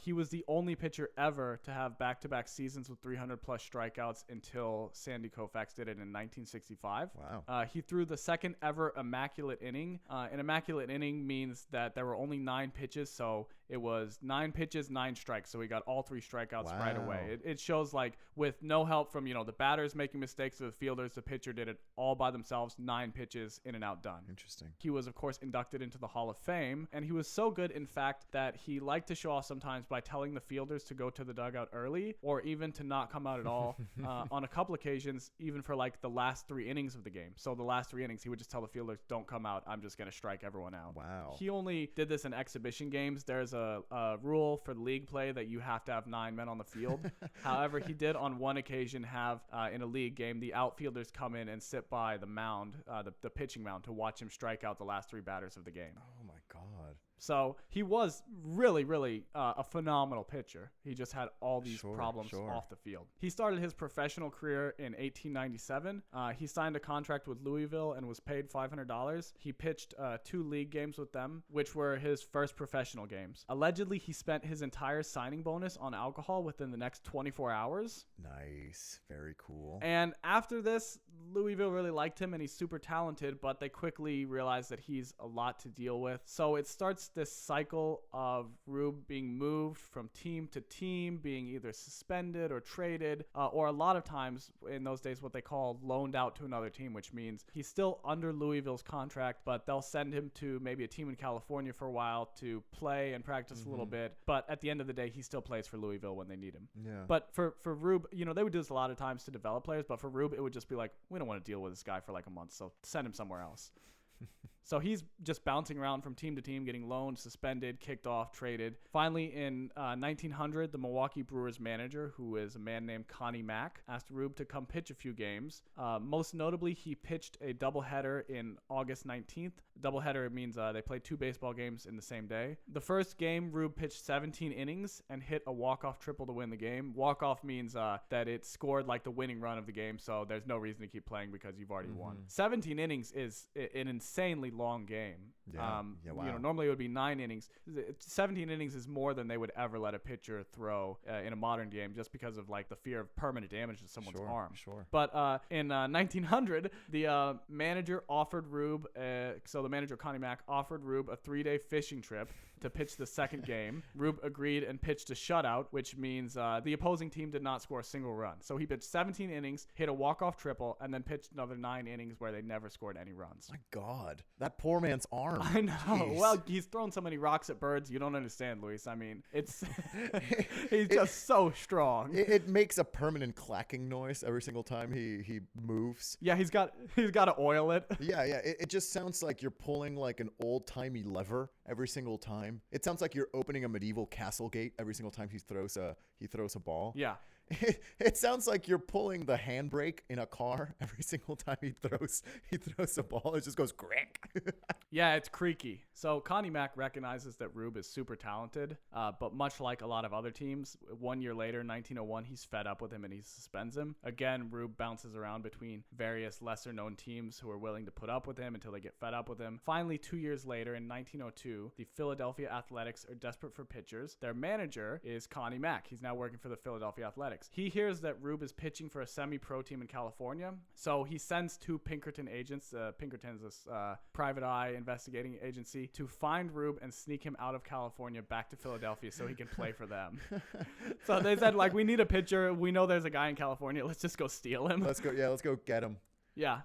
He was the only pitcher ever to have back-to-back seasons with 300-plus strikeouts until Sandy Koufax did it in 1965. Wow. He threw the second ever immaculate inning. An immaculate inning means that there were only 9 pitches, so it was 9 pitches, 9 strikes. So he got all 3 strikeouts right away. It shows like with no help from, the batters making mistakes or the fielders, the pitcher did it all by themselves, 9 pitches, in and out, done. Interesting. He was, of course, inducted into the Hall of Fame, and he was so good, in fact, that he liked to show off sometimes by telling the fielders to go to the dugout early or even to not come out at all. On a couple occasions, even for like the last 3 innings of the game. So the last 3 innings, he would just tell the fielders, don't come out. I'm just going to strike everyone out. Wow. He only did this in exhibition games. There's a rule for league play that you have to have 9 men on the field. However, he did on one occasion have, in a league game, the outfielders come in and sit by the mound, the pitching mound, to watch him strike out the last 3 batters of the game. Oh, my God. So he was really, really a phenomenal pitcher. He just had all these problems off the field. He started his professional career in 1897. He signed a contract with Louisville and was paid $500. He pitched 2 league games with them, which were his first professional games. Allegedly, he spent his entire signing bonus on alcohol within the next 24 hours. Nice. Very cool. And after this, Louisville really liked him and he's super talented, but they quickly realized that he's a lot to deal with. So it starts this cycle of Rube being moved from team to team, being either suspended or traded, or a lot of times in those days what they call loaned out to another team, which means he's still under Louisville's contract, but they'll send him to maybe a team in California for a while to play and practice a little bit. But at the end of the day, he still plays for Louisville when they need him. Yeah. But for Rube, they would do this a lot of times to develop players, but for Rube, it would just be like, we don't want to deal with this guy for like a month, so send him somewhere else. So he's just bouncing around from team to team, getting loaned, suspended, kicked off, traded. Finally, in 1900, the Milwaukee Brewers manager, who is a man named Connie Mack, asked Rube to come pitch a few games. Most notably, he pitched a doubleheader in August 19th. Doubleheader means they played 2 baseball games in the same day. The first game, Rube pitched 17 innings and hit a walk-off triple to win the game. Walk-off means that it scored like the winning run of the game, so there's no reason to keep playing because you've already won. 17 innings is an insanely long game. Yeah. Wow. Normally it would be 9 innings. 17 innings is more than they would ever let a pitcher throw in a modern game, just because of like the fear of permanent damage to someone's arm. Sure. But in 1900, the manager offered Rube, so the manager Connie Mack offered Rube a 3-day fishing trip to pitch the second game. Rube agreed and pitched a shutout, which means the opposing team did not score a single run. So he pitched 17 innings, hit a walk-off triple, and then pitched another 9 innings where they never scored any runs. My God. That poor man's arm. I know. Jeez. Well, he's thrown so many rocks at birds, you don't understand, Luis. I mean, it's he's just so strong. It makes a permanent clacking noise every single time he moves. Yeah, he's got to oil it. Yeah. It just sounds like you're pulling like an old-timey lever every single time. It sounds like you're opening a medieval castle gate every single time he throws a ball. Yeah. It sounds like you're pulling the handbrake in a car every single time he throws a ball. It just goes crack. Yeah, it's creaky. So Connie Mack recognizes that Rube is super talented, but much like a lot of other teams, 1 year later, 1901, he's fed up with him and he suspends him. Again, Rube bounces around between various lesser-known teams who are willing to put up with him until they get fed up with him. Finally, 2 years later, in 1902, the Philadelphia Athletics are desperate for pitchers. Their manager is Connie Mack. He's now working for the Philadelphia Athletics. He hears that Rube is pitching for a semi-pro team in California, so he sends 2 Pinkerton agents. Pinkerton's this private eye investigating agency to find Rube and sneak him out of California back to Philadelphia so he can play for them. So they said, like, we need a pitcher. We know there's a guy in California. Let's just go steal him. Let's go get him. Yeah.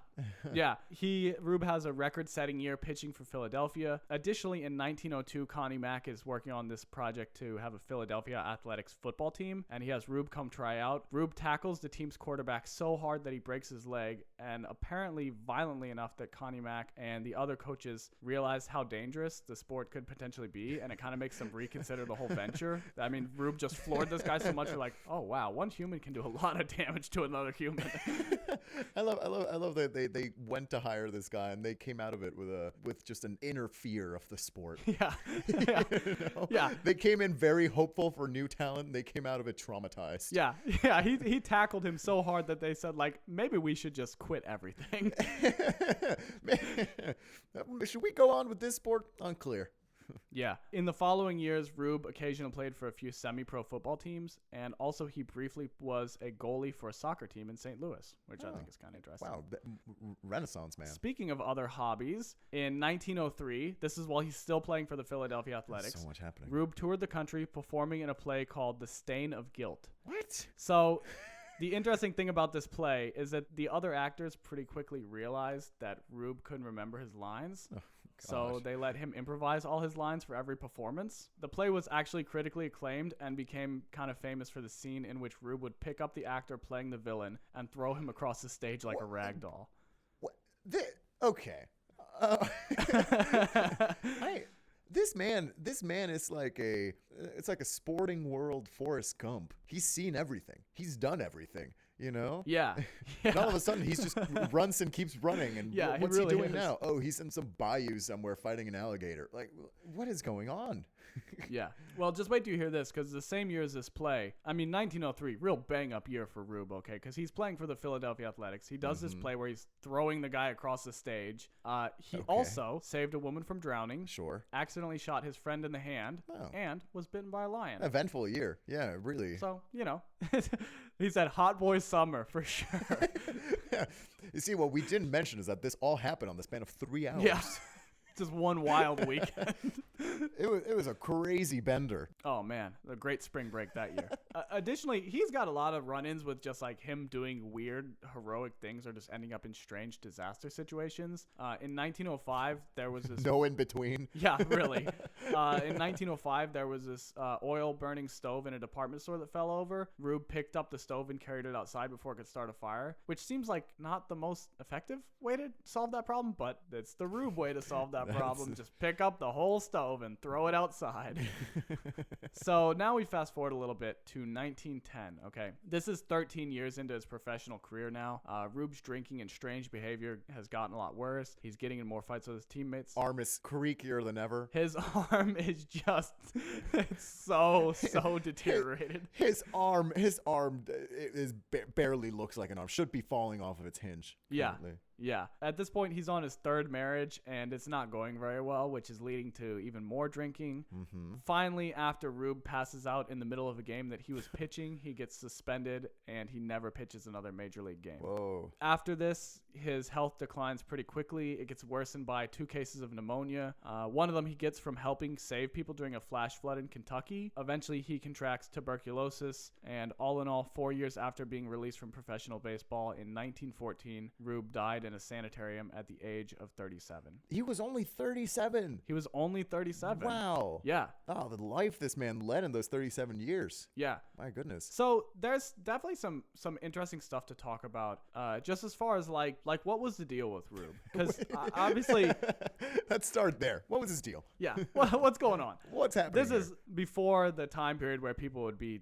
Rube has a record-setting year pitching for Philadelphia. Additionally, in 1902, Connie Mack is working on this project to have a Philadelphia Athletics football team, and he has Rube come try out. Rube tackles the team's quarterback so hard that he breaks his leg, and apparently violently enough that Connie Mack and the other coaches realize how dangerous the sport could potentially be, and it kind of makes them reconsider the whole venture. I mean, Rube just floored this guy so much, they're like, oh, wow, one human can do a lot of damage to another human. I love that they went to hire this guy and they came out of it with just an inner fear of the sport. Yeah. Yeah. They came in very hopeful for new talent and they came out of it traumatized. Yeah. He tackled him so hard that they said, like, maybe we should just quit everything. Should we go on with this sport? Unclear. Yeah. In the following years, Rube occasionally played for a few semi-pro football teams, and also he briefly was a goalie for a soccer team in St. Louis, which I think is kind of interesting. Wow. Renaissance man. Speaking of other hobbies, in 1903, this is while he's still playing for the Philadelphia Athletics. There's so much happening. Rube toured the country performing in a play called The Stain of Guilt. What? So the interesting thing about this play is that the other actors pretty quickly realized that Rube couldn't remember his lines. Oh. So they let him improvise all his lines for every performance. The play was actually critically acclaimed and became kind of famous for the scene in which Rube would pick up the actor playing the villain and throw him across the stage like a rag doll. What? Okay. This man is like it's like a sporting world Forrest Gump. He's seen everything. He's done everything. You know? Yeah. And all of a sudden, he's just runs and keeps running. And yeah, what's really he doing is. now? Oh, he's in some bayou somewhere fighting an alligator. Like, what is going on? Yeah. Well, just wait till you hear this, because the same year as this play, I mean, 1903, real bang-up year for Rube, okay? Because he's playing for the Philadelphia Athletics. He does this play where he's throwing the guy across the stage. He also saved a woman from drowning. Sure. Accidentally shot his friend in the hand. Oh. And was bitten by a lion. Eventful year. Yeah, really. So, you know, he said hot boy summer for sure. You see, what we didn't mention is that this all happened on the span of 3 hours. Yeah. Just one wild weekend. It was a crazy bender. Oh, man. A great spring break that year. Additionally, he's got a lot of run-ins with just like him doing weird, heroic things or just ending up in strange disaster situations. In 1905, there was this... No in between. Yeah, really. In 1905, there was this oil-burning stove in a department store that fell over. Rube picked up the stove and carried it outside before it could start a fire, which seems like not the most effective way to solve that problem, but it's the Rube way to solve that problem. Just pick up the whole stove and throw it outside. So now we fast forward a little bit to 1910. Okay, this is 13 years into his professional career now. Rube's drinking and strange behavior has gotten a lot worse. He's getting in more fights with his teammates. Arm is creakier than ever. His arm is just it's so deteriorated. His arm is barely looks like an arm. Should be falling off of its hinge. Currently. Yeah. At this point, he's on his third marriage, and it's not going very well, which is leading to even more drinking. Mm-hmm. Finally, after Rube passes out in the middle of a game that he was pitching, he gets suspended, and he never pitches another major league game. Whoa. After this, his health declines pretty quickly. It gets worsened by 2 cases of pneumonia. One of them he gets from helping save people during a flash flood in Kentucky. Eventually, he contracts tuberculosis, and all in all, 4 years after being released from professional baseball in 1914, Rube died in a sanitarium at the age of 37. He was only 37. He was only 37. Wow. Yeah. Oh, the life this man led in those 37 years. Yeah. My goodness. So there's definitely some interesting stuff to talk about. Just as far as like what was the deal with Rube? Because obviously, let's start there. What was his deal? Yeah. What's going on? What's happening? This is before the time period where people would be,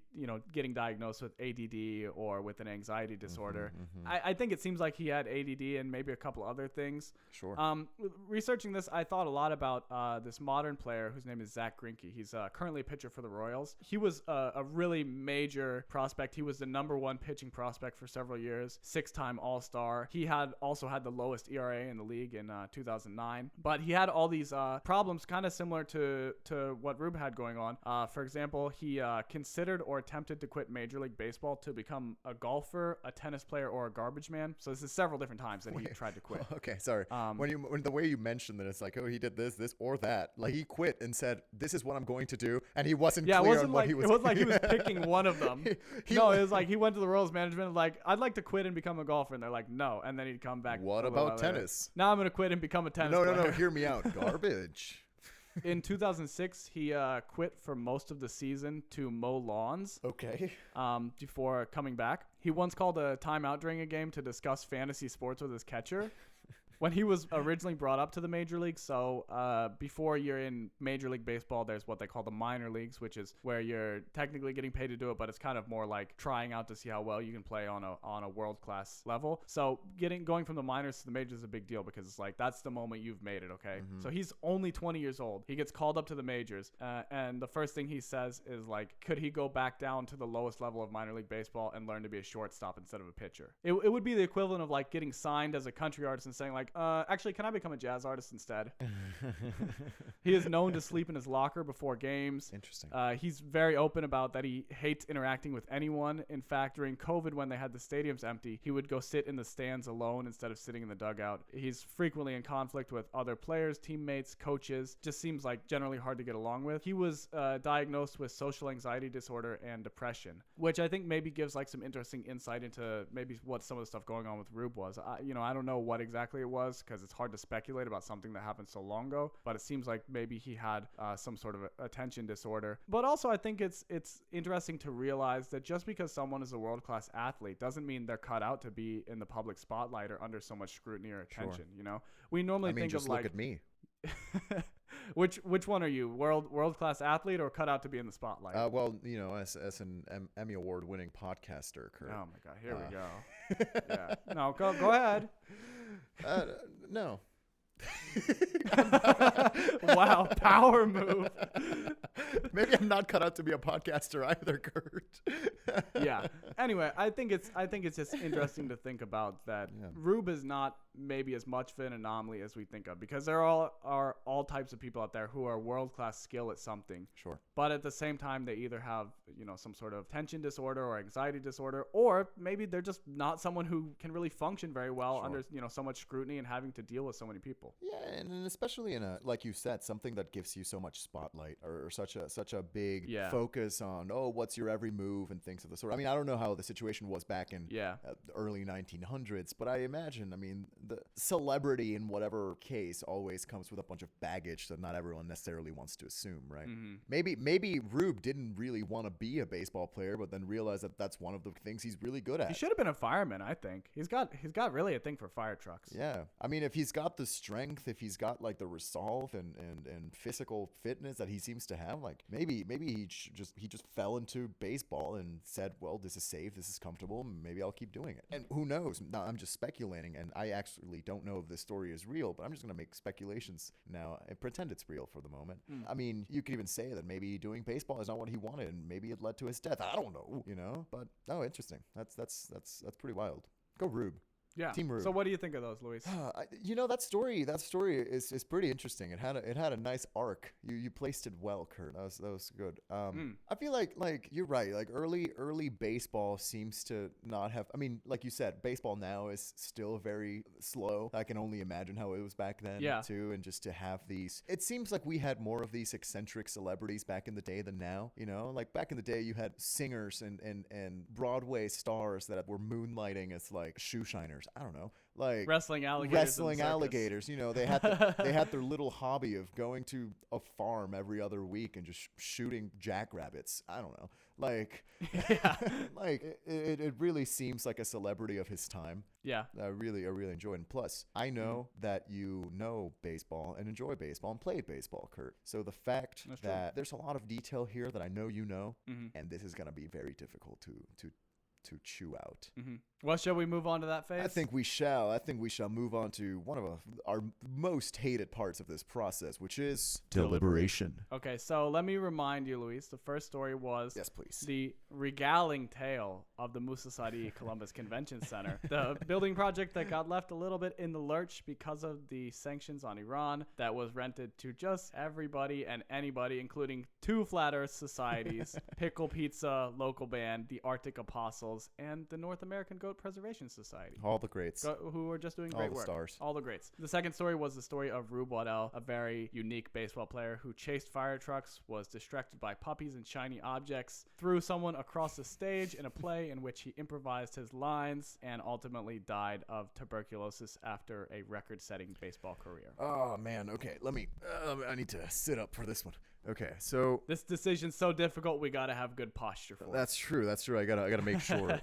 getting diagnosed with ADD or with an anxiety disorder. I think it seems like he had ADD and maybe a couple other things. Sure. Researching this, I thought a lot about this modern player whose name is Zach Greinke. He's currently a pitcher for the Royals. He was a really major prospect. He was the #1 pitching prospect for several years, 6-time All-Star. He also had the lowest ERA in the league in 2009. But he had all these problems kind of similar to what Rube had going on. For example, he considered or attempted to quit Major League Baseball to become a golfer, a tennis player, or a garbage man. So this is several different times that he tried to quit. Okay, sorry. When the way you mentioned that, it's like, oh, he did this or that. Like, he quit and said, "This is what I'm going to do," and he wasn't clear on what he was. It wasn't like he was picking one of them. No, it was like he went to the Royals management and like, "I'd like to quit and become a golfer," and they're like, "No," and then he'd come back. What about tennis? Now I'm gonna quit and become a tennis player. No, hear me out. Garbage. In 2006, he quit for most of the season to mow lawns. Okay. Before coming back. He once called a timeout during a game to discuss fantasy sports with his catcher. When he was originally brought up to the major leagues, so before you're in Major League Baseball, there's what they call the minor leagues, which is where you're technically getting paid to do it, but it's kind of more like trying out to see how well you can play on a world-class level. So going from the minors to the majors is a big deal because it's like that's the moment you've made it, okay? So he's only 20 years old. He gets called up to the majors, and the first thing he says is like, could he go back down to the lowest level of minor league baseball and learn to be a shortstop instead of a pitcher? It would be the equivalent of like getting signed as a country artist and saying like, actually, can I become a jazz artist instead? He is known to sleep in his locker before games. Interesting. He's very open about that he hates interacting with anyone. In fact, during COVID, when they had the stadiums empty, he would go sit in the stands alone instead of sitting in the dugout. He's frequently in conflict with other players, teammates, coaches. Just seems like generally hard to get along with. He was diagnosed with social anxiety disorder and depression, which I think maybe gives like some interesting insight into maybe what some of the stuff going on with Rube was. I don't know what exactly it was, because it's hard to speculate about something that happened so long ago, but it seems like maybe he had some sort of attention disorder. But also I think it's interesting to realize that just because someone is a world-class athlete doesn't mean they're cut out to be in the public spotlight or under so much scrutiny or attention. Sure. We normally think just of like, look at me. Which one are you, world-class athlete or cut out to be in the spotlight? Well, as an Emmy Award-winning podcaster, Kurt. Oh my God, here we go. Yeah, no, go ahead. No. Wow, power move. Maybe I'm not cut out to be a podcaster either, Kurt. Yeah. Anyway, I think it's just interesting to think about that. Yeah. Rube is not maybe as much of an anomaly as we think of, because there are all types of people out there who are world-class skill at something. Sure. But at the same time, they either have some sort of attention disorder or anxiety disorder, or maybe they're just not someone who can really function very well under so much scrutiny and having to deal with so many people. Yeah, and especially in like you said, something that gives you so much spotlight or such a big focus on what's your every move and things of the sort. I mean, I don't know how the situation was back in the early 1900s, but I imagine, the celebrity in whatever case always comes with a bunch of baggage that not everyone necessarily wants to assume, right? Mm-hmm. Maybe Rube didn't really want to be a baseball player, but then realized that that's one of the things he's really good at. He should have been a fireman, I think. He's got really a thing for fire trucks. Yeah. If he's got the strength, if he's got like the resolve and physical fitness that he seems to have, like maybe he just fell into baseball and said, well, this is safe, this is comfortable, maybe I'll keep doing it. And who knows? Now, I'm just speculating, and I actually don't know if this story is real, but I'm just going to make speculations now and pretend it's real for the moment. You could even say that maybe doing baseball is not what he wanted, and maybe it led to his death. I don't know, but interesting. That's pretty wild. Go Rube. Yeah. Team Rube. So what do you think of those, Luis? That story is pretty interesting. It had a nice arc. You placed it well, Kurt. That was good. I feel like you're right. Like early baseball seems to not have. Like you said, baseball now is still very slow. I can only imagine how it was back then too. And just to have these, it seems like we had more of these eccentric celebrities back in the day than now. Like back in the day, you had singers and Broadway stars that were moonlighting as like shoe shiners. I don't know, like Wrestling alligators. wrestling alligators. You know, they had they had their little hobby of going to a farm every other week and just shooting jackrabbits. I don't know, like, Yeah. like it really seems like a celebrity of his time. Yeah. I really enjoy it. And plus, I know that you know baseball and enjoy baseball and played baseball, Kurt. So the fact That's true. that there's a lot of detail here that I know you know, Mm-hmm. and this is gonna be very difficult to chew out. Mm-hmm. Well, shall we move on to that phase? I think we shall. I think we shall move on to one of our most hated parts of this process, which is deliberation. Okay, so let me remind you, Luis, the first story was Yes, please. the regaling tale of the Musa Sadie Columbus Convention Center, the building project that got left a little bit in the lurch because of the sanctions on Iran, that was rented to just everybody and anybody, including 2 Flat Earth societies, Pickle Pizza, local band, the Arctic Apostles, and the North American Goat Preservation Society. All the greats. Who are just doing All great the work. stars. All the greats. The second story was the story of Rube Waddell, a very unique baseball player who chased fire trucks, was distracted by puppies and shiny objects, threw someone across the stage in a play in which he improvised his lines, and ultimately died of tuberculosis after a record-setting baseball career. Oh man. Okay. Let me. I need to sit up for this one. Okay. So This decision's so difficult, we gotta have good posture for it. that's true. That's true. I gotta make sure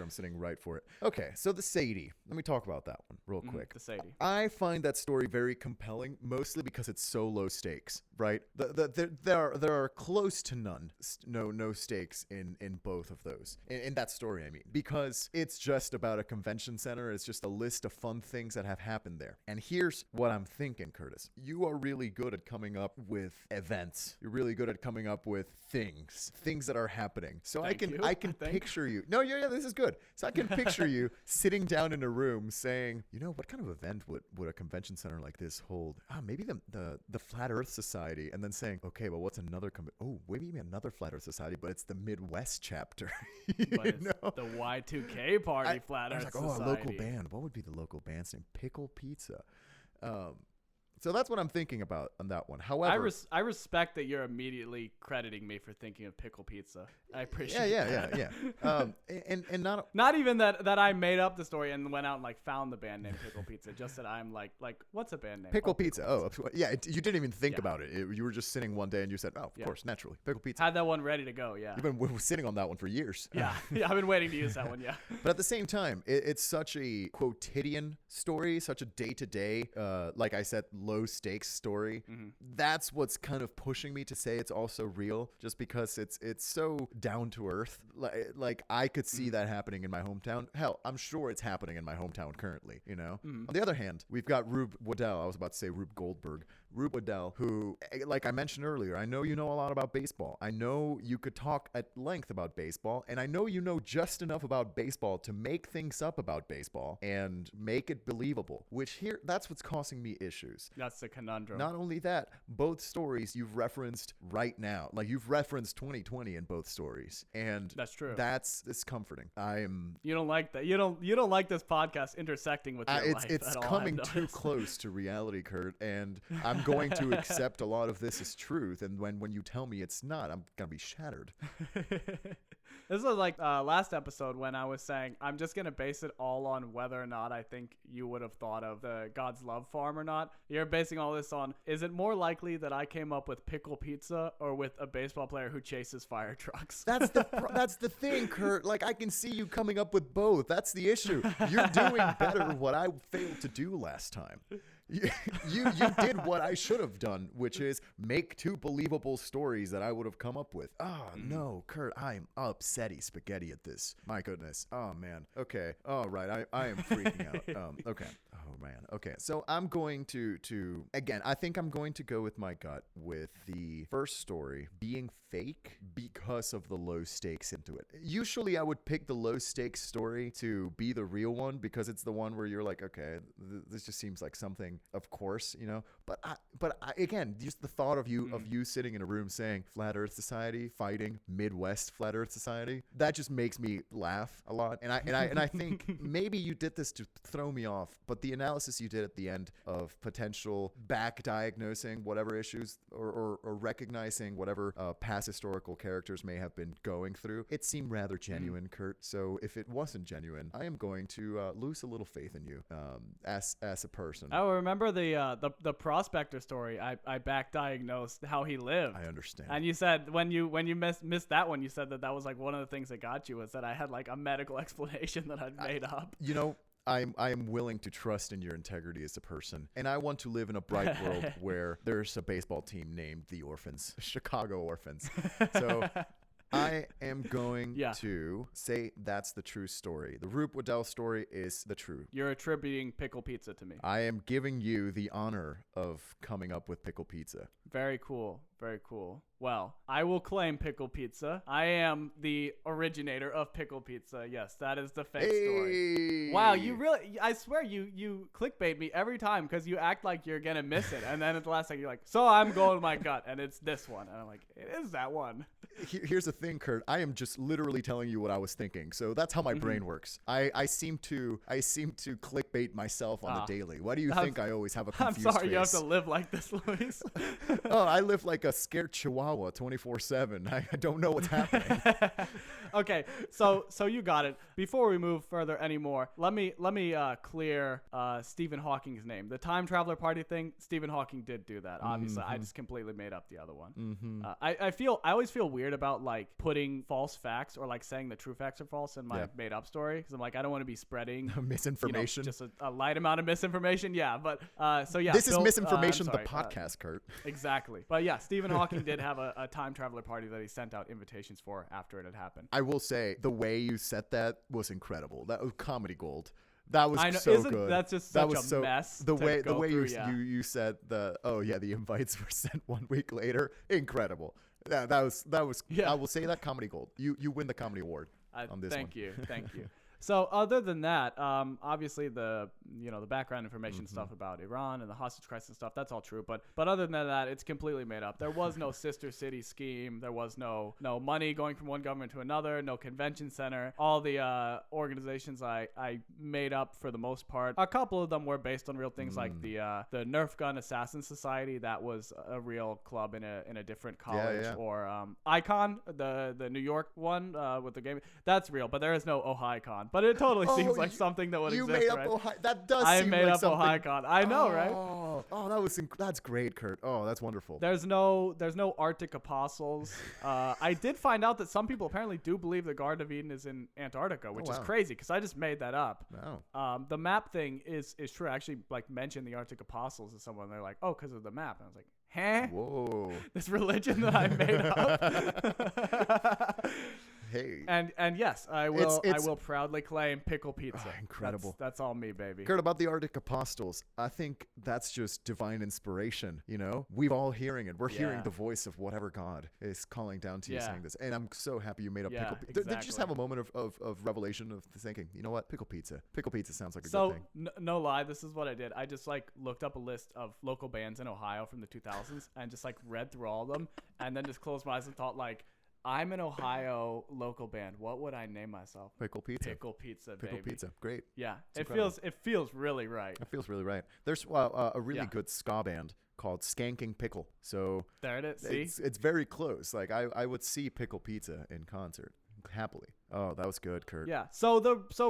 I'm sitting right for it. Okay. So the Sadie. Let me talk about that one real quick. The Sadie. I find that story very compelling, mostly because it's so low stakes, right? There are close to none, no stakes in both of those. In that story, I mean, because it's just about a convention center. It's just a list of fun things that have happened there. And here's what I'm thinking, Curtis. You are really good at coming up with events. You're really good at coming up with things that are happening. So I can picture you. No, yeah, this is good. So I can picture you sitting down in a room saying, you know, what kind of event would a convention center like this hold? Maybe the Flat Earth Society, and then saying, okay, well, what's another maybe another Flat Earth Society, but it's the Midwest chapter. But it's the Y2K party, Flat Earth Society. Society. A local band. What would be the local band's name? Pickle Pizza. So that's what I'm thinking about on that one. However, I respect that you're immediately crediting me for thinking of Pickle Pizza. I appreciate that. Yeah. And not even that I made up the story and went out and like found the band name Pickle Pizza. Just that I'm like what's a band name? Pickle Pizza. Oh, yeah. You didn't even think about it. You were just sitting one day and you said, "Oh, of course, naturally, Pickle Pizza." Had that one ready to go. Yeah. You've been sitting on that one for years. Yeah. I've been waiting to use that one. Yeah. But at the same time, it's such a quotidian story, such a day-to-day, like I said, low stakes story. That's what's kind of pushing me to say it's also real, just because it's so down to earth. Like I could see that happening in my hometown. Hell, I'm sure it's happening in my hometown currently, you know? On the other hand, we've got Rube Waddell. I was about to say Rube Goldberg. Rube Waddell, who, like I mentioned earlier, I know you know a lot about baseball. I know you could talk at length about baseball, and I know you know just enough about baseball to make things up about baseball and make it believable, that's what's causing me issues. That's the conundrum. Not only that, both stories you've referenced right now. Like, you've referenced 2020 in both stories, and that's true. It's comforting. You don't like that. You don't like this podcast intersecting with your life it's at all, coming too close to reality, Kurt, and I'm going to accept a lot of this as truth, and when you tell me it's not, I'm gonna be shattered. This was like last episode when I was saying I'm just going to base it all on whether or not I think you would have thought of the God's Love Farm or not. You're basing all this on, is it more likely that I came up with Pickle Pizza or with a baseball player who chases fire trucks? That's the thing, Kurt. Like, I can see you coming up with both. That's the issue. You're doing better what I failed to do last time. You did what I should have done, which is make 2 believable stories that I would have come up with. No, Kurt, I'm upsetty spaghetti at this. My goodness. Oh, man. Okay. All right. I am freaking out. Okay. Oh, man. Okay. So I'm going to again, I think I'm going to go with my gut with the first story being fake because of the low stakes into it. Usually I would pick the low stakes story to be the real one because it's the one where you're like, okay, this just seems like something thing, of course, again, just the thought of you sitting in a room saying Flat Earth Society fighting Midwest Flat Earth Society, that just makes me laugh a lot. And I think maybe you did this to throw me off, but the analysis you did at the end of potential back diagnosing whatever issues or recognizing whatever past historical characters may have been going through, it seemed rather genuine, Kurt. So if it wasn't genuine, I am going to lose a little faith in you as a person. Oh, remember the prospector story? I back diagnosed how he lived. I understand. And you said when you missed that one, you said that was like one of the things that got you was that I had like a medical explanation that I'd made up. I am willing to trust in your integrity as a person, and I want to live in a bright world where there's a baseball team named the Orphans, Chicago Orphans. So I am going to say that's the true story. The Rube Waddell story is the true. You're attributing pickle pizza to me. I am giving you the honor of coming up with pickle pizza. Very cool. Very cool. Well, I will claim pickle pizza. I am the originator of pickle pizza. Yes, that is the fake story. Wow, I swear you clickbait me every time because you act like you're going to miss it. And then at the last second, you're like, so I'm going with my gut. And it's this one. And I'm like, it is that one. Here's the thing, Kurt. I am just literally telling you what I was thinking. So that's how my brain works. I seem to clickbait myself on the daily. Why do you think I always have a confused I'm sorry face? you have to live like this, Luis. Oh, I live like a scared chihuahua 24/7. I don't know what's happening. Okay, so you got it. Before we move further anymore, let me clear Stephen Hawking's name. The time traveler party thing, Stephen Hawking did do that. Obviously, I just completely made up the other one. I always feel weird about like putting false facts or like saying the true facts are false in my made up story because I'm like I don't want to be spreading misinformation, just a light amount of misinformation. Yeah, but this is misinformation. The podcast, Kurt. Exactly, but yeah, Stephen Hawking did have a time traveler party that he sent out invitations for after it had happened. I will say the way you said that was incredible. That was comedy gold. That was good. That's just such a mess. The way you said the invites were sent 1 week later. Incredible. That was. I will say that comedy gold. You win the comedy award on this one. Thank you. So other than that, obviously the background information stuff about Iran and the hostage crisis stuff, that's all true. But other than that, it's completely made up. There was no sister city scheme. There was no money going from one government to another. No convention center. All the organizations I made up for the most part. A couple of them were based on real things, like the Nerf Gun Assassin Society. That was a real club in a different college. Or Icon, the New York one with the game. That's real, but there is no Ohio-Con. But it totally seems like something that would exist, made up right? Ohio. That does I seem made like up something. Ohio-Con. I know, right? That's great, Kurt. Oh, that's wonderful. There's no Arctic apostles. I did find out that some people apparently do believe the Garden of Eden is in Antarctica, which is crazy because I just made that up. Wow. The map thing is true. I actually mentioned the Arctic apostles to someone. They're like, oh, because of the map. And I was like, huh? Whoa. This religion that I made up. Hey. And yes, I will proudly claim pickle pizza. Oh, incredible. That's all me, baby. Kurt, about the Arctic Apostles, I think that's just divine inspiration. We're all hearing it. We're hearing the voice of whatever God is calling down to you saying this. And I'm so happy you made up pickle pizza. Did you just have a moment of revelation of thinking, you know what, pickle pizza. Pickle pizza sounds like a good thing. No lie, this is what I did. I just looked up a list of local bands in Ohio from the 2000s and just read through all of them and then just closed my eyes and thought I'm an Ohio local band. What would I name myself? Pickle Pizza. Pickle Pizza, baby. Pickle Pizza. Great. Yeah. It feels really right. It feels really right. There's a really good ska band called Skanking Pickle. So there it is. See? It's very close. I would see Pickle Pizza in concert happily. Oh, that was good, Kurt. Yeah. So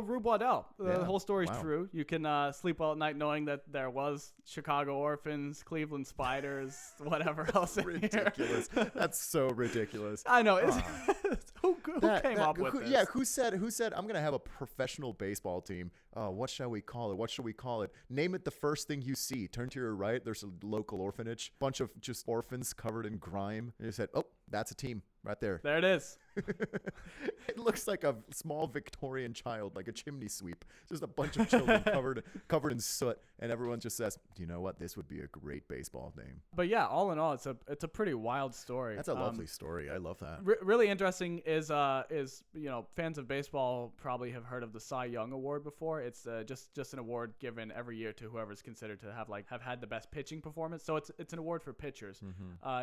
Rube Waddell, the whole story's true. You can sleep well at night knowing that there was Chicago Orphans, Cleveland Spiders, whatever else. Ridiculous. That's so ridiculous. I know. Who came up with this? Yeah. Who said I'm gonna have a professional baseball team? What shall we call it? What shall we call it? Name it the first thing you see. Turn to your right. There's a local orphanage. Bunch of just orphans covered in grime. And you said, oh, that's a team right there. There it is. It looks like a small Victorian child, like a chimney sweep. Just a bunch of children covered in soot, and everyone just says, "Do you know what? This would be a great baseball name." But yeah, all in all, it's a pretty wild story. That's a lovely story. I love that. Really interesting is fans of baseball probably have heard of the Cy Young Award before. It's just an award given every year to whoever's considered to have had the best pitching performance. So it's an award for pitchers,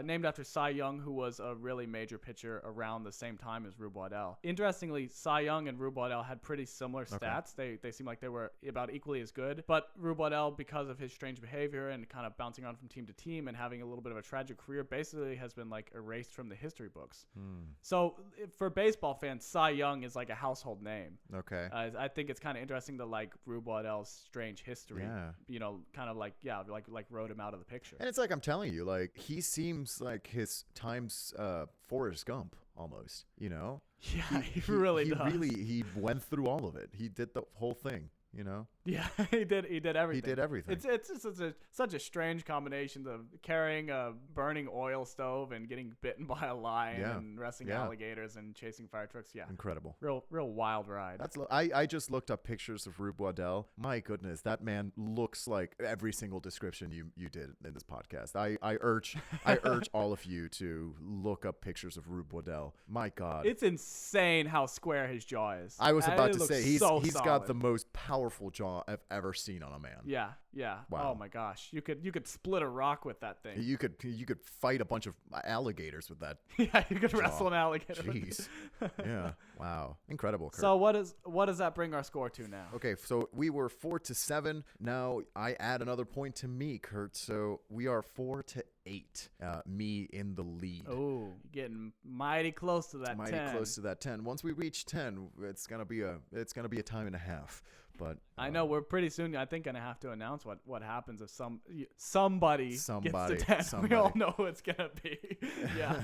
named after Cy Young, who was a really major pitcher around the same time as Rube Waddell. Interestingly, Cy Young and Rube Waddell had pretty similar stats. They seem like they were about equally as good. But Rube Waddell, because of his strange behavior and kind of bouncing on from team to team and having a little bit of a tragic career, basically has been like erased from the history books. So for baseball fans, Cy Young is like a household name. Okay. I think it's kind of interesting to like Rube Waddell's strange history. Yeah. Kind of like wrote him out of the picture. And it's like I'm telling you, like he seems like his time's Forrest Gump almost. You know? Yeah, he really does. He went through all of it. He did the whole thing. You know? Yeah, he did everything. He did everything. It's just such a strange combination of carrying a burning oil stove and getting bitten by a lion and wrestling alligators and chasing fire trucks. Yeah, incredible. Real wild ride. I just looked up pictures of Rube Waddell. My goodness, that man looks like every single description you did in this podcast. I urge all of you to look up pictures of Rube Waddell. My God, it's insane how square his jaw is. I was about to say he's solid. got the most powerful jaw I've ever seen on a man. Yeah. Wow. Oh my gosh, you could split a rock with that thing. You could fight a bunch of alligators with that. Yeah, you could wrestle an alligator. Jeez. Yeah. Wow. Incredible, Kurt. So what does that bring our score to now? Okay, so we were 4-7. Now I add another point to me, Kurt. So we are 4-8. Me in the lead. Oh, getting mighty close to that 10. Mighty close to that 10. Once we reach 10, it's gonna be a time and a half. But I know we're pretty soon. I think gonna have to announce what happens if somebody gets to 10. We all know who it's gonna be. Yeah.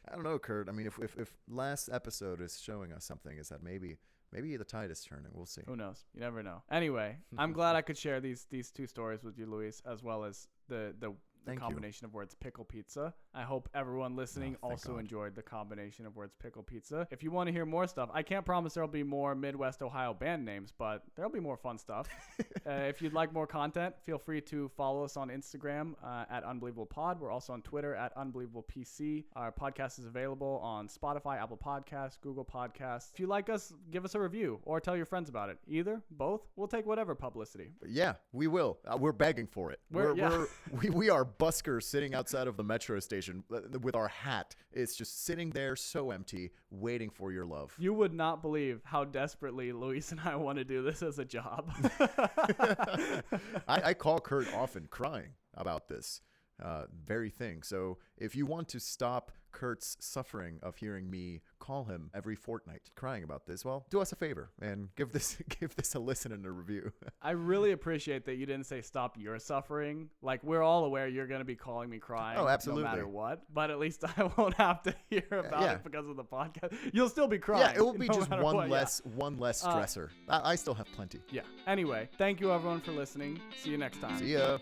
I don't know, Kurt. I mean, if last episode is showing us something, is that maybe the tide is turning. We'll see. Who knows? You never know. Anyway, I'm glad I could share these two stories with you, Luis, as well as the combination of words pickle pizza. I hope everyone listening also enjoyed the combination of words pickle pizza. If you want to hear more stuff, I can't promise there'll be more Midwest Ohio band names, but there'll be more fun stuff. If you'd like more content, feel free to follow us on Instagram at UnbelievablePod. We're also on Twitter at UnbelievablePC. Our podcast is available on Spotify, Apple Podcasts, Google Podcasts. If you like us, give us a review or tell your friends about it. Either, both, we'll take whatever publicity. Yeah, we will. We're begging for it. We are buskers sitting outside of the metro station with our hat. It's just sitting there so empty, waiting for your love. You would not believe how desperately Luis and I want to do this as a job. I call Kurt often crying about this very thing. So if you want to stop Kurt's suffering of hearing me call him every fortnight crying about this, well, do us a favor and give this a listen and a review. I really appreciate that you didn't say stop your suffering. Like, we're all aware you're going to be calling me crying. Oh, absolutely. No matter what. But at least I won't have to hear about it because of the podcast. You'll still be crying. Yeah, it will be just one less stressor. I still have plenty. Yeah. Anyway, thank you everyone for listening. See you next time. See ya.